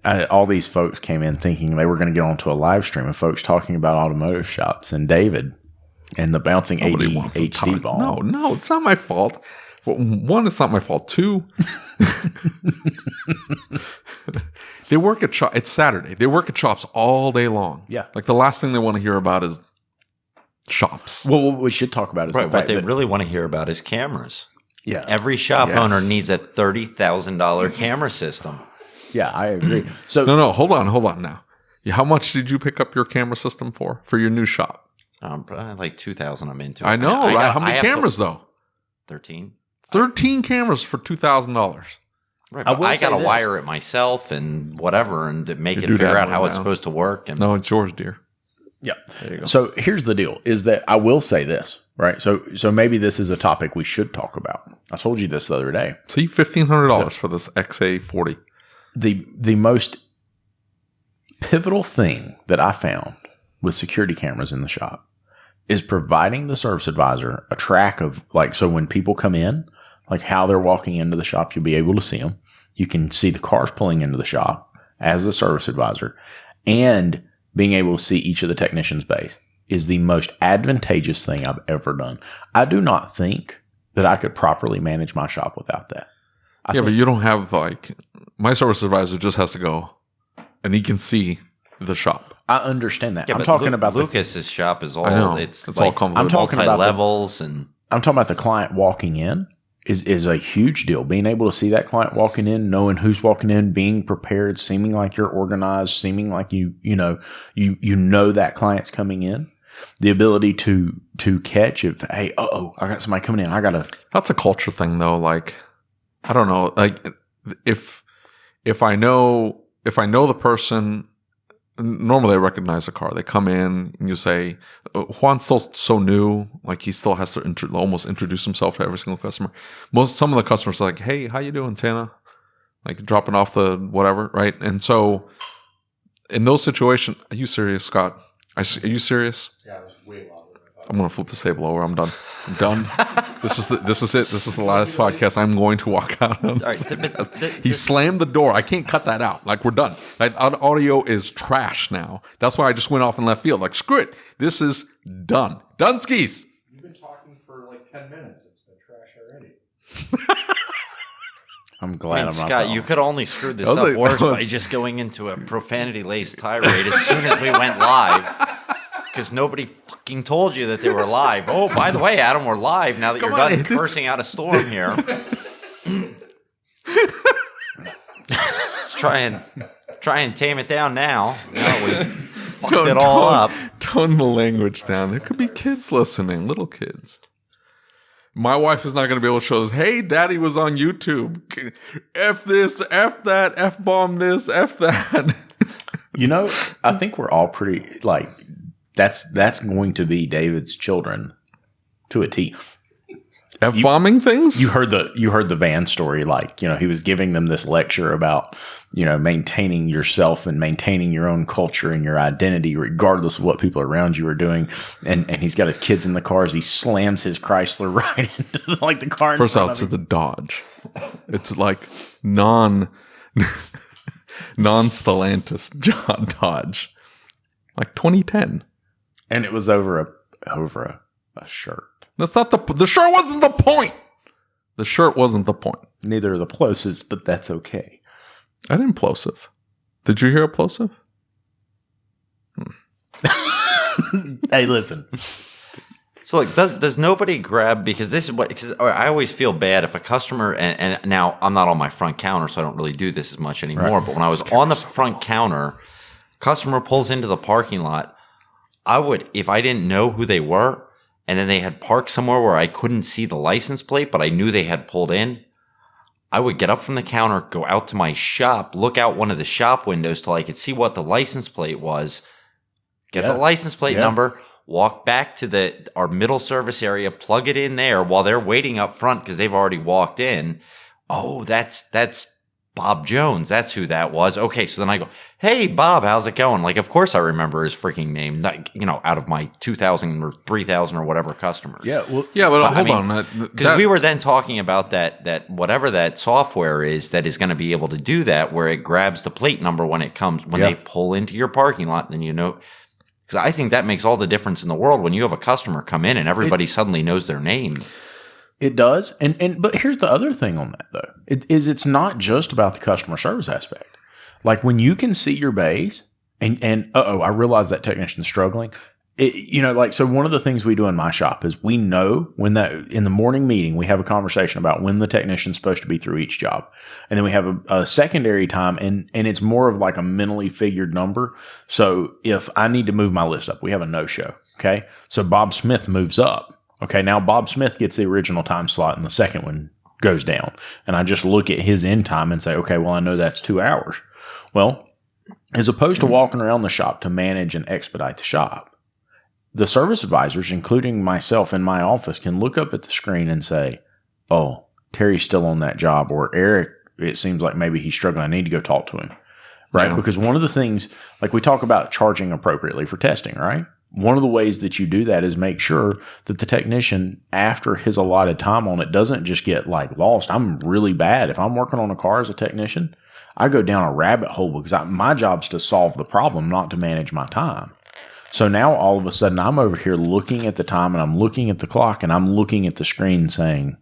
Speaker 2: All these folks came in thinking they were going to get onto a live stream of folks talking about automotive shops, and David and the bouncing HD ball.
Speaker 1: No, it's not my fault. Well, one, it's not my fault. 2, they work at shop. It's Saturday. They work at shops all day long.
Speaker 2: Yeah,
Speaker 1: like the last thing they want to hear about is shops.
Speaker 2: Well, what we should talk about is
Speaker 3: what they really want to hear about is cameras.
Speaker 2: Yeah.
Speaker 3: Every shop owner needs a $30,000 camera system.
Speaker 2: Yeah, I agree. So
Speaker 1: No, hold on now. How much did you pick up your camera system for your new shop?
Speaker 3: Probably like 2,000. I'm into.
Speaker 1: I know, right? How many cameras though?
Speaker 3: 13.
Speaker 1: 13 cameras for $2,000.
Speaker 3: Right, but I got to wire it myself and whatever, and to make it figure out how it's supposed to work. And
Speaker 1: no, it's yours, dear.
Speaker 2: Yeah.
Speaker 1: There you go.
Speaker 2: So here's the deal: is that I will say this, right? So maybe this is a topic we should talk about. I told you this the other day.
Speaker 1: See, $1,500 for this XA40.
Speaker 2: The most pivotal thing that I found with security cameras in the shop is providing the service advisor a track of, like, so when people come in, like how they're walking into the shop, you'll be able to see them. You can see the cars pulling into the shop as the service advisor, and being able to see each of the technicians' bays is the most advantageous thing I've ever done. I do not think that I could properly manage my shop without that.
Speaker 1: But you don't have, like, my service advisor just has to go and he can see the shop.
Speaker 2: I understand that.
Speaker 3: Yeah,
Speaker 2: I'm talking about
Speaker 3: Lucas's shop is all.
Speaker 1: I know.
Speaker 3: It's
Speaker 1: like,
Speaker 3: all
Speaker 1: convoluted.
Speaker 2: I'm talking about
Speaker 3: levels, and
Speaker 2: I'm talking about the client walking in is a huge deal. Being able to see that client walking in, knowing who's walking in, being prepared, seeming like you're organized, seeming like you know that client's coming in. The ability to catch if, hey, I got somebody coming in.
Speaker 1: That's a culture thing, though. Like, I don't know. Like, if I know the person, normally I recognize the car. They come in and you say, Juan's still so new. Like, he still has to almost introduce himself to every single customer. Some of the customers are like, hey, how you doing, Tana? Like, dropping off the whatever, right? And so in those situations, are you serious, Scott? Are you serious? Yeah, I was way louder. I'm going to flip the table over. I'm done. This is it. This is the last podcast. I'm going to walk out. All right, he slammed the door. I can't cut that out. Like, we're done. That audio is trash now. That's why I just went off in left field. Like, screw it. This is done. Done skis.
Speaker 4: You've been talking for like 10 minutes. It's been trash already.
Speaker 2: I'm glad I'm not.
Speaker 3: Scott, you could only screw this up worse by just going into a profanity-laced tirade as soon as we went live. Because nobody fucking told you that they were live. Oh, by the way, Adam, we're live now that you're done cursing out a storm here. Let's try and tame it down now. Now we fucked it all up.
Speaker 1: Tone the language down. There could be kids listening, little kids. My wife is not going to be able to show us, hey, daddy was on YouTube. F this, F that, F bomb this, F that.
Speaker 2: I think we're all pretty, like, that's going to be David's children to a T.
Speaker 1: F-bombing things?
Speaker 2: You heard the van story. Like, he was giving them this lecture about, maintaining yourself and maintaining your own culture and your identity, regardless of what people around you are doing. And he's got his kids in the cars. He slams his Chrysler right into the car.
Speaker 1: First out, it's the Dodge. It's like non-Stellantis Dodge. Like 2010.
Speaker 2: And it was over a shirt.
Speaker 1: That's not the shirt wasn't the point. The shirt wasn't the point.
Speaker 2: Neither are the plosives, but that's okay.
Speaker 1: I didn't plosive. Did you hear a plosive?
Speaker 2: Hey, listen.
Speaker 3: So, like, does nobody grab, because this is because I always feel bad if a customer, and now I'm not on my front counter, so I don't really do this as much anymore. Right. But when I was on the front counter, customer pulls into the parking lot. I would, if I didn't know who they were, and then they had parked somewhere where I couldn't see the license plate, but I knew they had pulled in, I would get up from the counter, go out to my shop, look out one of the shop windows till I could see what the license plate was, get the license plate number, walk back to our middle service area, plug it in there while they're waiting up front because they've already walked in. Oh, that's Bob Jones. That's who that was. Okay, so then I go, hey, Bob, how's it going? Like, of course I remember his freaking name, out of my 2,000 or 3,000 or whatever customers.
Speaker 2: Yeah, well,
Speaker 1: but hold on.
Speaker 3: Because we were then talking about that whatever that software is that is going to be able to do that, where it grabs the plate number when they pull into your parking lot, then because I think that makes all the difference in the world when you have a customer come in and everybody suddenly knows their name.
Speaker 2: It does. But here's the other thing on that, though. It's not just about the customer service aspect. Like, when you can see your bays and I realize that technician's struggling. So one of the things we do in my shop is we know when in the morning meeting, we have a conversation about when the technician's supposed to be through each job. And then we have a secondary time and it's more of like a mentally figured number. So if I need to move my list up, we have a no-show. Okay. So Bob Smith moves up. Okay. Now Bob Smith gets the original time slot and the second one goes down. And I just look at his end time and say, okay, well, I know that's 2 hours. Well, as opposed to walking around the shop to manage and expedite the shop, the service advisors, including myself in my office, can look up at the screen and say, oh, Terry's still on that job, or Eric, it seems like maybe he's struggling. I need to go talk to him. Right? Yeah. Because one of the things, like we talk about charging appropriately for testing, right? One of the ways that you do that is make sure that the technician, after his allotted time on it, doesn't just get like lost. I'm really bad. If I'm working on a car as a technician, I go down a rabbit hole because my job's to solve the problem, not to manage my time. So now all of a sudden I'm over here looking at the time and I'm looking at the clock and I'm looking at the screen saying,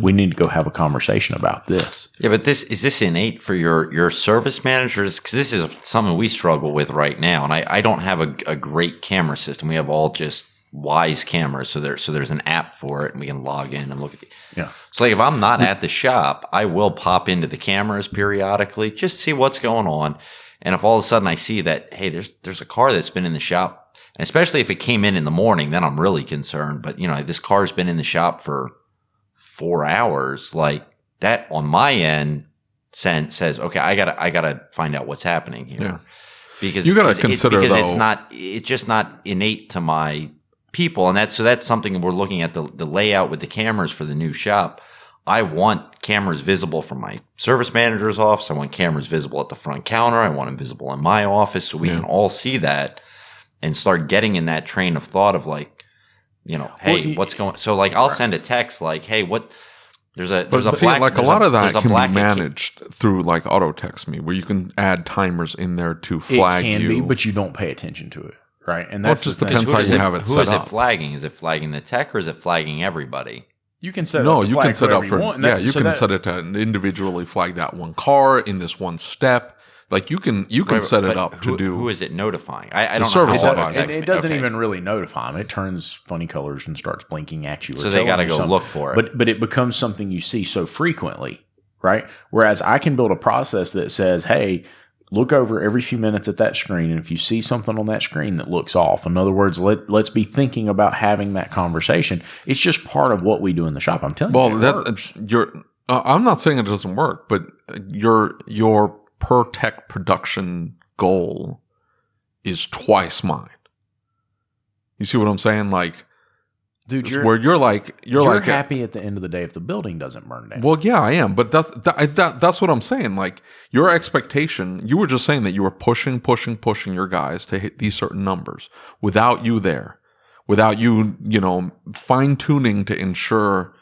Speaker 2: we need to go have a conversation about this.
Speaker 3: Yeah, but is this innate for your service managers? Because this is something we struggle with right now. And I don't have a great camera system. We have all just Wise cameras. So there's an app for it and we can log in and look at it.
Speaker 2: Yeah.
Speaker 3: So like if I'm not at the shop, I will pop into the cameras periodically, just see what's going on. And if all of a sudden I see that, hey, there's a car that's been in the shop, and especially if it came in the morning, then I'm really concerned. But, this car's been in the shop for 4 hours. Like that on my end says, okay, I gotta find out what's happening here. Yeah. Because
Speaker 1: you gotta consider
Speaker 3: it's just not innate to my people. And that's something we're looking at the layout with the cameras for the new shop. I want cameras visible from my service manager's office. I want cameras visible at the front counter. I want them visible in my office so we can all see that and start getting in that train of thought of like, hey, what's going? So like, I'll send a text like, hey, there's a black.
Speaker 1: Like a lot of that can be managed through like auto text me, where you can add timers in there to flag you.
Speaker 2: It can be, but you don't pay attention to it, right? And
Speaker 1: that just depends how you have it set up.
Speaker 3: Who is it flagging? Is it flagging the tech or is it flagging everybody?
Speaker 2: You can set up.
Speaker 1: You can set up for set it to individually flag that one car in this one step. Like you can set it up to do.
Speaker 3: Who is it notifying? I don't know.
Speaker 1: Service advisor.
Speaker 2: It doesn't even really notify them. It turns funny colors and starts blinking at you.
Speaker 3: So they got to go look for it.
Speaker 2: But it becomes something you see so frequently, right? Whereas I can build a process that says, hey, look over every few minutes at that screen, and if you see something on that screen that looks off, in other words, let's be thinking about having that conversation. It's just part of what we do in the shop. I'm telling you,
Speaker 1: I'm not saying it doesn't work, but your per tech production goal is twice mine. You see what I'm saying? Like,
Speaker 2: dude,
Speaker 1: you're
Speaker 2: happy at the end of the day if the building doesn't burn down.
Speaker 1: Well, yeah, I am, but that's what I'm saying. Like your expectation, you were just saying that you were pushing your guys to hit these certain numbers without you there, without you, fine tuning to ensure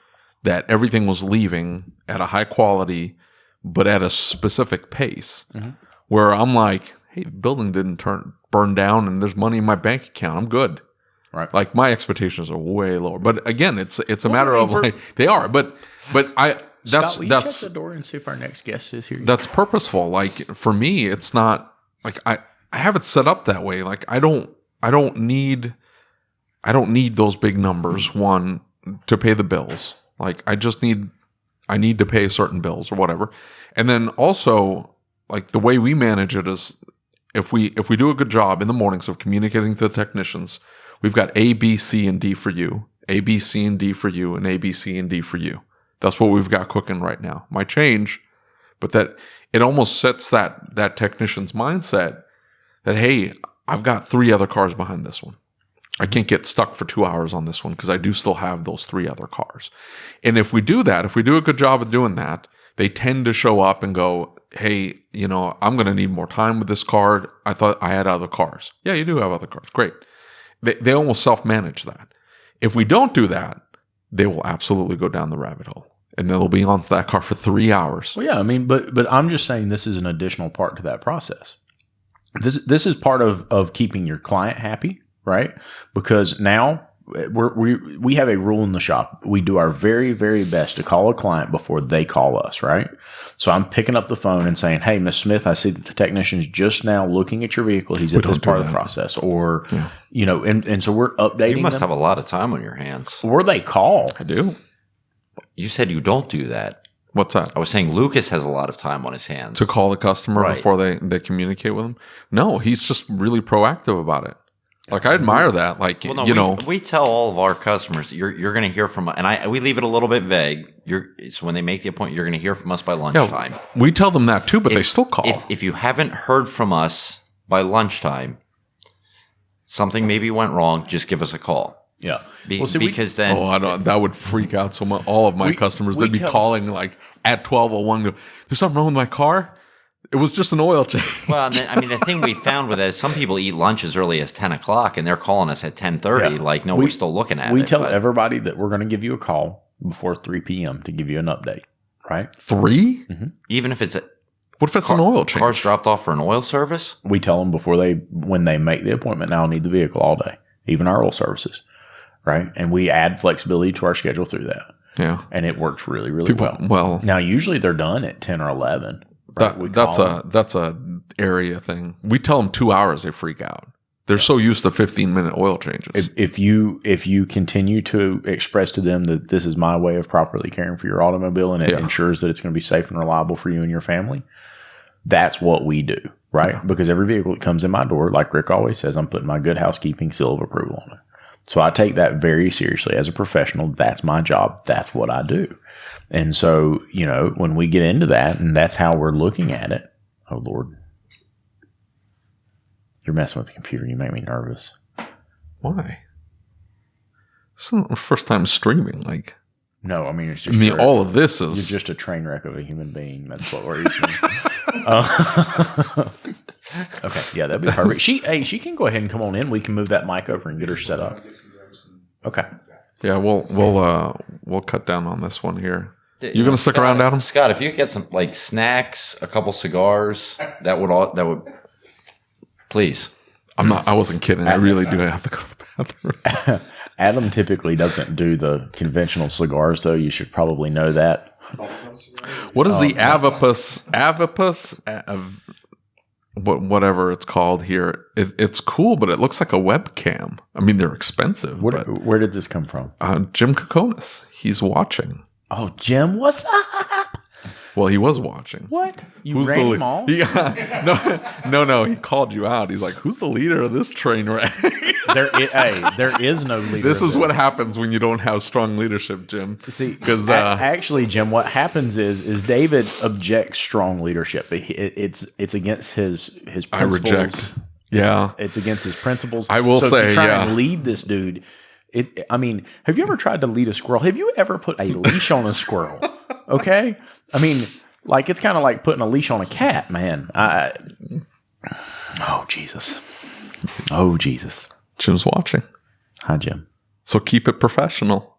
Speaker 1: that everything was leaving at a high quality, but at a specific pace. Mm-hmm. Where I'm like, hey, the building didn't burn down, and there's money in my bank account. I'm good.
Speaker 2: Right.
Speaker 1: Like my expectations are way lower, but again, it's a matter of like they are, but
Speaker 2: Scott, will you check the door and see if our next guest is here?
Speaker 1: That's purposeful. Like for me, it's not like I have it set up that way. Like I don't need those big numbers one to pay the bills. Like I need to pay certain bills or whatever, and then also like the way we manage it is if we do a good job in the mornings of communicating to the technicians. We've got A, B, C, and D for you, A, B, C, and D for you, and A, B, C, and D for you. That's what we've got cooking right now. Might change, but that it almost sets that technician's mindset that, hey, I've got 3 other cars behind this one. I can't get stuck for 2 hours on this one because I do still have those 3 other cars. And if we do that, if we do a good job of doing that, they tend to show up and go, hey, I'm going to need more time with this car. I thought I had other cars. Yeah, you do have other cars. Great. They almost self-manage that. If we don't do that, they will absolutely go down the rabbit hole. And they'll be on that car for 3 hours.
Speaker 2: Well, yeah, I mean, but I'm just saying this is an additional part to that process. This is part of keeping your client happy, right? Because now we have a rule in the shop. We do our very, very best to call a client before they call us, right? So I'm picking up the phone and saying, hey, Miss Smith, I see that the technician's just now looking at your vehicle. He's at this part of the process. Or, and so we're updating
Speaker 3: You must
Speaker 2: them.
Speaker 3: have a lot of time on your hands.
Speaker 2: Or they call.
Speaker 1: I do.
Speaker 3: You said you don't do that.
Speaker 1: What's that?
Speaker 3: I was saying Lucas has a lot of time on his hands.
Speaker 1: To call the customer
Speaker 3: Right.
Speaker 1: before they communicate with him? No, he's just really proactive about it. Like, I admire that. Like,
Speaker 3: we tell all of our customers you're going to hear from, and we leave it a little bit vague. So when they make the appointment, you're going to hear from us by lunchtime.
Speaker 1: We tell them that too, but they still call.
Speaker 3: If you haven't heard from us by lunchtime, something maybe went wrong. Just give us a call.
Speaker 2: Yeah.
Speaker 3: Because then
Speaker 1: I don't. That would freak out so much. All of my customers, they'd be calling like at 12:01. Go, there's something wrong with my car. It was just an oil change.
Speaker 3: Well, and then, the thing we found with that is some people eat lunch as early as 10 o'clock, and they're calling us at 10:30. Like, no, we're still looking at it.
Speaker 2: We tell everybody that we're going to give you a call before 3 p.m. to give you an update, right?
Speaker 1: 3?
Speaker 2: Mm-hmm.
Speaker 3: Even if it's
Speaker 1: what if it's an oil change?
Speaker 3: Car's dropped off for an oil service?
Speaker 2: We tell them when they make the appointment, now I need the vehicle all day, even our oil services, right? And we add flexibility to our schedule through that.
Speaker 1: Yeah.
Speaker 2: And it works really, really well.
Speaker 1: Well,
Speaker 2: now, usually they're done at 10 or 11. Right?
Speaker 1: That's a area thing. We tell them 2 hours, they freak out. They're so used to 15-minute oil changes.
Speaker 2: If you continue to express to them that this is my way of properly caring for your automobile and it ensures that it's going to be safe and reliable for you and your family, that's what we do, right? Yeah. Because every vehicle that comes in my door, like Rick always says, I'm putting my good housekeeping seal of approval on it. So I take that very seriously as a professional. That's my job. That's what I do. And so, when we get into that, and that's how we're looking at it, oh, Lord. You're messing with the computer. You make me nervous.
Speaker 1: Why? This isn't the first time streaming. Like,
Speaker 2: no, it's just
Speaker 1: all of this is
Speaker 2: you're just a train wreck of a human being. That's what worries me. Okay, yeah, that'd be perfect. She can go ahead and come on in. We can move that mic over and get her set up. Okay.
Speaker 1: Yeah, we'll cut down on this one here. You gonna stick around, Adam?
Speaker 3: Scott, if you could get some snacks, a couple cigars, that would please.
Speaker 1: I wasn't kidding. I really do have to go to the bathroom.
Speaker 2: Adam typically doesn't do the conventional cigars, though. You should probably know that.
Speaker 1: What is the Avipus? Whatever it's called here. It's cool, but it looks like a webcam. They're expensive.
Speaker 2: Where did this come from?
Speaker 1: Jim Kokonis. He's watching.
Speaker 2: Oh, Jim, what's up?
Speaker 1: Well, he was watching.
Speaker 2: What? You ran him off?
Speaker 1: Yeah. No. He called you out. He's like, "Who's the leader of this train wreck?"
Speaker 2: There is no leader.
Speaker 1: This is what happens when you don't have strong leadership, Jim.
Speaker 2: See, because actually, Jim, what happens is David objects strong leadership. It's against his principles.
Speaker 1: I reject. Yeah,
Speaker 2: it's against his principles.
Speaker 1: I will say,
Speaker 2: to try and lead this dude. Have you ever tried to lead a squirrel? Have you ever put a leash on a squirrel? Okay, it's kind of like putting a leash on a cat, man. Oh Jesus.
Speaker 1: Jim's watching.
Speaker 2: Hi, Jim.
Speaker 1: So keep it professional.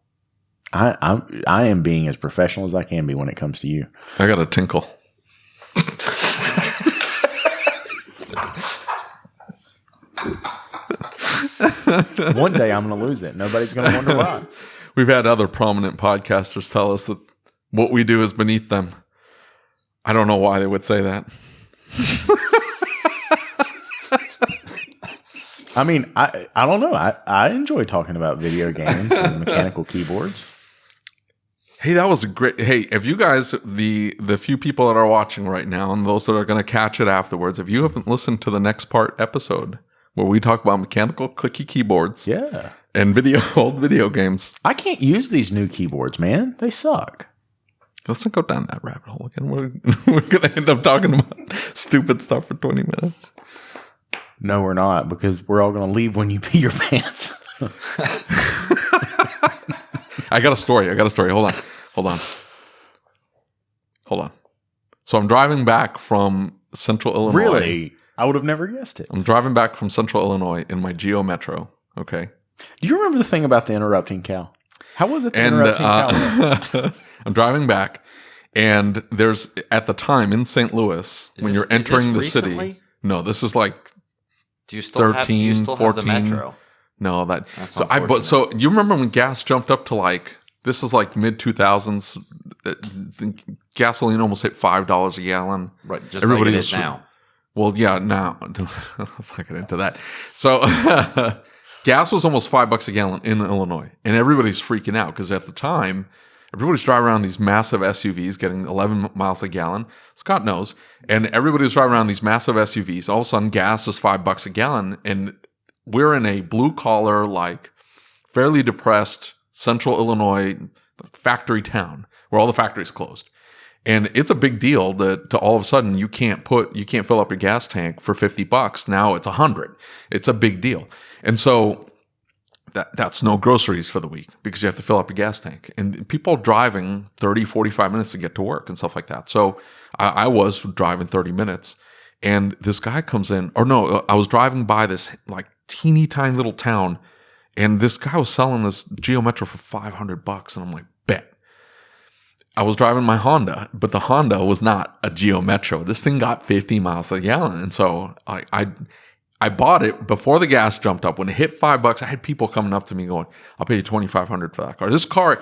Speaker 2: I am being as professional as I can be when it comes to you.
Speaker 1: I got a tinkle.
Speaker 2: One day I'm going to lose it. Nobody's going to wonder why.
Speaker 1: We've had other prominent podcasters tell us that what we do is beneath them. I don't know why they would say that.
Speaker 2: I don't know. I enjoy talking about video games and mechanical keyboards.
Speaker 1: Hey, that was a great. Hey, if you guys, the few people that are watching right now and those that are going to catch it afterwards, if you haven't listened to the next part episode where we talk about mechanical clicky keyboards, and old video games,
Speaker 2: I can't use these new keyboards, man. They suck.
Speaker 1: Let's not go down that rabbit hole again. We're going to end up talking about stupid stuff for 20 minutes.
Speaker 2: No, we're not, because we're all going to leave when you pee your pants.
Speaker 1: I got a story. Hold on. So I'm driving back from Central Illinois.
Speaker 2: Really? I would have never guessed it.
Speaker 1: I'm driving back from Central Illinois in my Geo Metro. Okay.
Speaker 2: Do you remember the thing about the interrupting cow? How was it the interrupting cow?
Speaker 1: I'm driving back, and there's, at the time in St. Louis, when you're entering the city. No, this is like
Speaker 3: do you still
Speaker 1: 13,
Speaker 3: have
Speaker 1: 14.
Speaker 3: the Metro?
Speaker 1: No,
Speaker 3: That's
Speaker 1: so
Speaker 3: unfortunate.
Speaker 1: so you remember when gas jumped up to like, this is like mid 2000s, gasoline almost hit $5 a gallon.
Speaker 3: Right, just
Speaker 1: Everybody
Speaker 3: like it
Speaker 1: was
Speaker 3: is now.
Speaker 1: Well, yeah, now let's not get into that. So gas was almost $5 a gallon in Illinois, and everybody's freaking out because at the time, everybody's driving around these massive SUVs getting 11 miles a gallon. Scott knows. And everybody was driving around these massive SUVs. All of a sudden, gas is $5 a gallon, and we're in a blue collar, like fairly depressed central Illinois factory town where all the factories closed. And it's a big deal that to all of a sudden you can't fill up your gas tank for $50. Now it's $100. It's a big deal. And so that's no groceries for the week because you have to fill up your gas tank. And people driving 30, 45 minutes to get to work and stuff like that. So I was driving 30 minutes and this guy comes in, or no, I was driving by this like teeny tiny little town and this guy was selling this Geo Metro for $500. And I'm like, bet. I was driving my Honda, but the Honda was not a Geo Metro. This thing got 50 miles a gallon. And so I bought it before the gas jumped up. When it hit $5, I had people coming up to me going, I'll pay you $2,500 for that car. This car,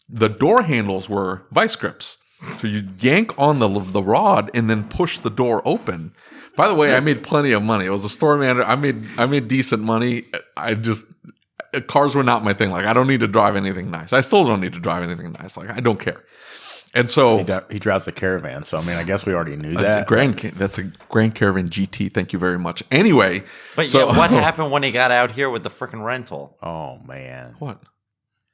Speaker 1: the door handles were vice grips. So you yank on the rod and then push the door open. By the way, I made plenty of money. I was a store manager. I made decent money. Cars were not my thing. Like, I don't need to drive anything nice. I still don't need to drive anything nice. Like, I don't care. And so
Speaker 2: he drives the Caravan. So I mean, I guess we already knew that.
Speaker 1: That's a Grand Caravan GT. Thank you very much. Anyway,
Speaker 3: but yeah, what happened when he got out here with the freaking rental?
Speaker 2: Oh man,
Speaker 1: what?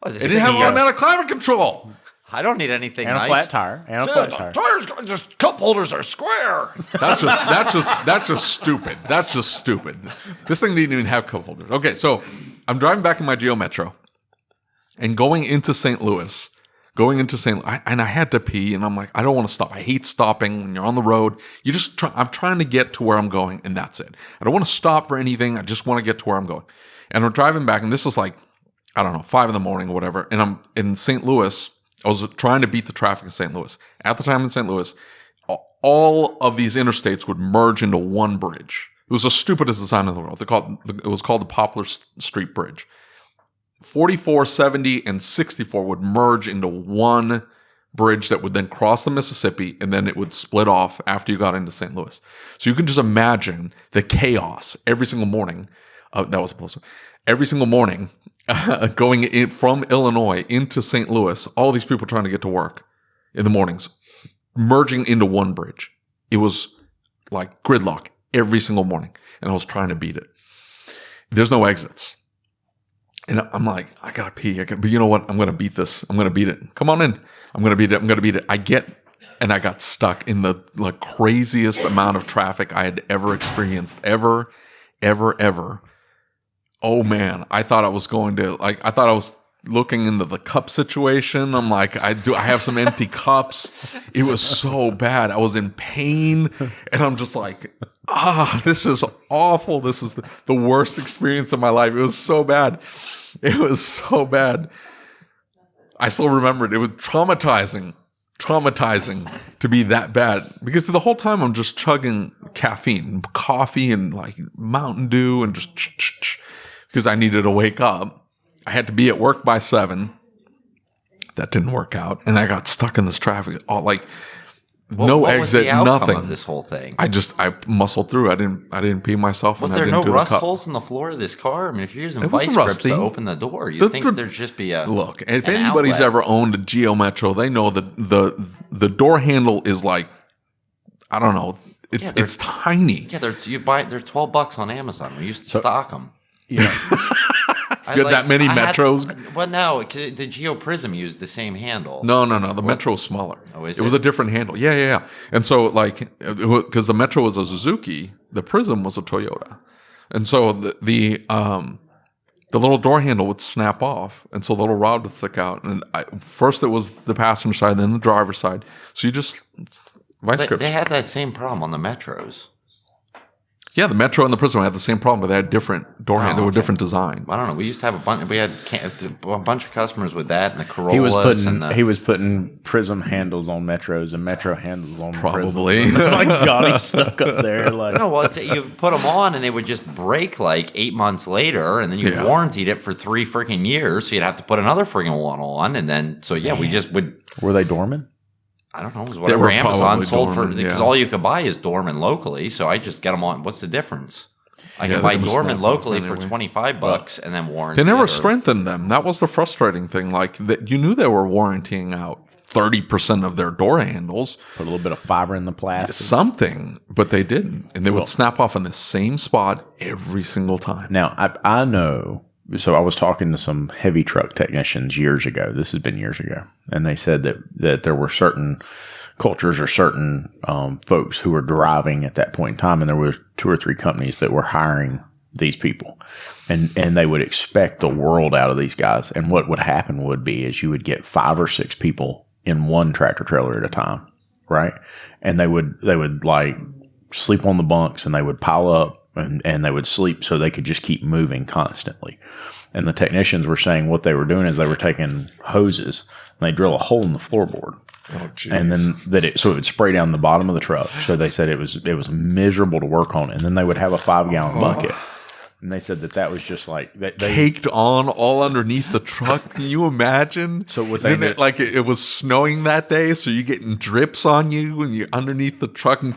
Speaker 3: Oh,
Speaker 1: It didn't have automatic climate control.
Speaker 3: I don't need anything
Speaker 2: and
Speaker 3: nice.
Speaker 2: a flat tire. And a flat tire.
Speaker 3: Tires, just cup holders are square.
Speaker 1: That's just stupid. That's just stupid. This thing didn't even have cup holders. Okay, so I'm driving back in my Geo Metro and going into St. Louis. And I had to pee, and I'm like, I don't want to stop. I hate stopping when you're on the road. I'm trying to get to where I'm going, and that's it. I don't want to stop for anything. I just want to get to where I'm going. And I'm driving back, and this is like, I don't know, 5 a.m. or whatever. And I'm in St. Louis. I was trying to beat the traffic in St. Louis. At the time in St. Louis, all of these interstates would merge into one bridge. It was the stupidest design in the world. It was called the Poplar Street Bridge. 44, 70, and 64 would merge into one bridge that would then cross the Mississippi, and then it would split off after you got into St. Louis. So you can just imagine the chaos every single morning. That was a close one. Every single morning going in from Illinois into St. Louis, all these people trying to get to work in the mornings, merging into one bridge. It was like gridlock every single morning, and I was trying to beat it. There's no exits. And I'm like, I gotta pee. But you know what? I'm gonna beat this. I'm gonna beat it. Come on in. I'm gonna beat it. I got stuck in the craziest amount of traffic I had ever experienced. Ever. Oh man. I thought I was looking into the cup situation. I'm like, I have some empty cups. It was so bad. I was in pain. And I'm just like, this is awful. This is the worst experience of my life. It was so bad. I still remember it. It was traumatizing to be that bad because the whole time I'm just chugging caffeine, coffee, and like Mountain Dew, and just because I needed to wake up. I had to be at work by 7. That didn't work out, and I got stuck in this traffic. No exit,
Speaker 3: was the outcome
Speaker 1: nothing.
Speaker 3: Of this whole thing.
Speaker 1: I muscled through. I didn't pee myself.
Speaker 3: Was
Speaker 1: and
Speaker 3: there
Speaker 1: I
Speaker 3: no
Speaker 1: didn't do
Speaker 3: rust
Speaker 1: the cup.
Speaker 3: holes in the floor of this car? I mean, if you're using
Speaker 1: It
Speaker 3: vice
Speaker 1: wasn't
Speaker 3: grips
Speaker 1: rusty.
Speaker 3: to open the door, you'd think there'd just be a
Speaker 1: look. If
Speaker 3: an
Speaker 1: anybody's
Speaker 3: outlet.
Speaker 1: ever owned a Geo Metro, they know that the door handle is like, I don't know. It's tiny.
Speaker 3: Yeah, they're $12 on Amazon. We used to stock them.
Speaker 2: Yeah.
Speaker 1: You had that many Metros?
Speaker 3: Well, no, because the Geo Prism used the same handle.
Speaker 1: No. The Metro was smaller.
Speaker 3: Oh, is
Speaker 1: it? It was a different handle. Yeah. And so, because the Metro was a Suzuki, the Prism was a Toyota. And so the little door handle would snap off, and so the little rod would stick out. And first it was the passenger side, then the driver's side. So you just vice grips.
Speaker 3: They had that same problem on the Metros.
Speaker 1: Yeah, the Metro and the Prism had the same problem, but they had different door handles. They were different design.
Speaker 3: I don't know. We used to have a bunch. We had a bunch of customers with that and the Corollas.
Speaker 2: He was putting Prism handles on Metros and Metro handles on
Speaker 1: Probably.
Speaker 2: Prisms. My God, he's stuck up there. Like,
Speaker 3: no, well, you put them on and they would just break like 8 months later, and then you warrantied it for 3 freaking years, so you'd have to put another freaking one on, and then we just would.
Speaker 2: Were they Dorman?
Speaker 3: I don't know. It was whatever Amazon sold for, because all you could buy is Dorman locally. So I just get them on. What's the difference? I can buy Dorman locally for $25 and then warranty.
Speaker 1: They never strengthened them. That was the frustrating thing. Like you knew they were warrantying out 30% of their door handles.
Speaker 2: Put a little bit of fiber in the plastic.
Speaker 1: Something, but they didn't. And they would snap off in the same spot every single time.
Speaker 2: Now, I know. So I was talking to some heavy truck technicians years ago. This has been years ago. And they said that there were certain cultures or certain folks who were driving at that point in time. And there were 2 or 3 companies that were hiring these people. And they would expect the world out of these guys. And what would happen would be is you would get 5 or 6 people in one tractor trailer at a time, right? And they would like sleep on the bunks and they would pile up. And they would sleep so they could just keep moving constantly. And the technicians were saying what they were doing is they were taking hoses and they drill a hole in the floorboard.
Speaker 1: Oh, geez.
Speaker 2: And then so it would spray down the bottom of the truck. So they said it was miserable to work on. And then they would have a 5-gallon bucket. And they said that was just like they
Speaker 1: caked on all underneath the truck. Can you imagine?
Speaker 2: So what they did,
Speaker 1: like it was snowing that day, so you're getting drips on you, and you're underneath the truck. And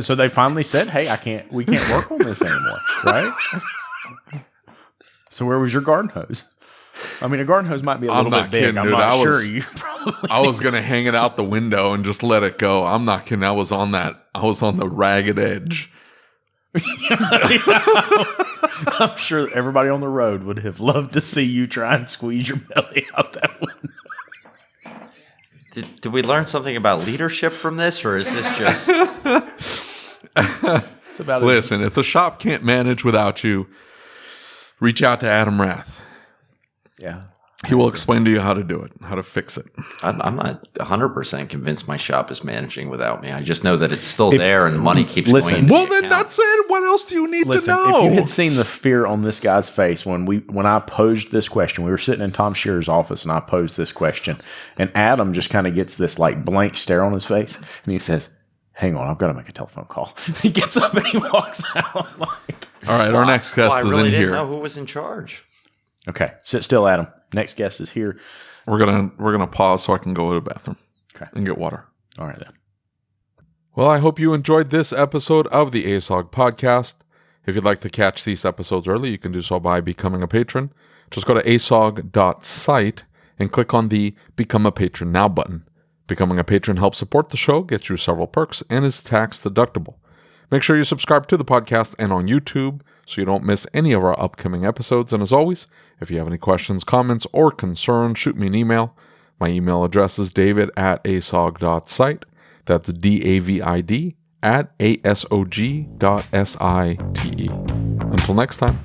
Speaker 2: so they finally said, "Hey, we can't work on this anymore, right?" So where was your garden hose? I mean, a garden hose might be a little bit big.
Speaker 1: Kidding,
Speaker 2: I'm
Speaker 1: dude.
Speaker 2: not sure. You probably.
Speaker 1: I was gonna hang it out the window and just let it go. I'm not kidding. I was on the ragged edge.
Speaker 2: I'm sure everybody on the road would have loved to see you try and squeeze your belly out that window.
Speaker 3: Did we learn something about leadership from this, or is this just...
Speaker 2: It's about
Speaker 1: Listen, if the shop can't manage without you, reach out to Adam Rath.
Speaker 2: Yeah.
Speaker 1: He will explain to you how to do it, how to fix it.
Speaker 3: I'm not 100% convinced my shop is managing without me. I just know that it's still there and the money keeps going into
Speaker 1: Well,
Speaker 3: the
Speaker 1: then
Speaker 3: account.
Speaker 1: that's it. What else do you need to know?
Speaker 2: If you had seen the fear on this guy's face when I posed this question, we were sitting in Tom Shearer's office and I posed this question, and Adam just kind of gets this like blank stare on his face, and he says, "Hang on, I've got to make a telephone call." He gets up and he walks out. Like,
Speaker 1: all right, our next guest
Speaker 3: I
Speaker 1: is
Speaker 3: really
Speaker 1: in
Speaker 3: didn't
Speaker 1: here.
Speaker 3: know who was in charge.
Speaker 2: okay, sit still, Adam. Next guest is here.
Speaker 1: We're gonna pause so I can go to the bathroom and get water.
Speaker 2: All right then.
Speaker 1: Well, I hope you enjoyed this episode of the ASOG podcast. If you'd like to catch these episodes early, you can do so by becoming a patron. Just go to asog.site and click on the Become a Patron Now button. Becoming a patron helps support the show, gets you several perks, and is tax deductible. Make sure you subscribe to the podcast and on YouTube so you don't miss any of our upcoming episodes. And as always, if you have any questions, comments, or concerns, shoot me an email. My email address is david@asog.site. That's DAVID @ASOG.SITE. Until next time.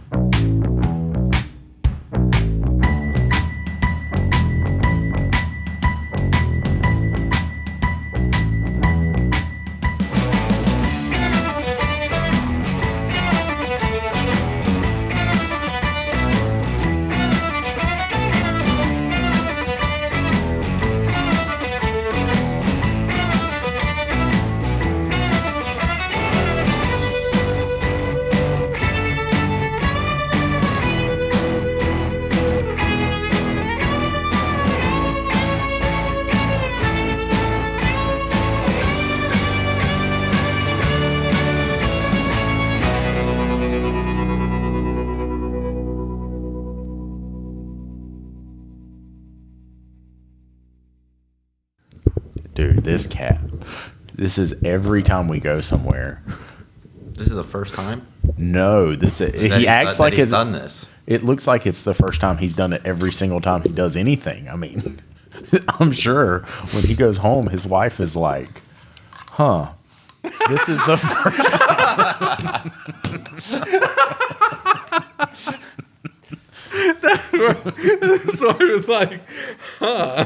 Speaker 2: Dude, this cat. This is every time we go somewhere.
Speaker 3: This is the first time?
Speaker 2: No, he acts like
Speaker 3: he's done this.
Speaker 2: It looks like it's the first time he's done it every single time he does anything. I mean, I'm sure when he goes home, his wife is like, "Huh, this is the first time."
Speaker 1: So I was like, huh.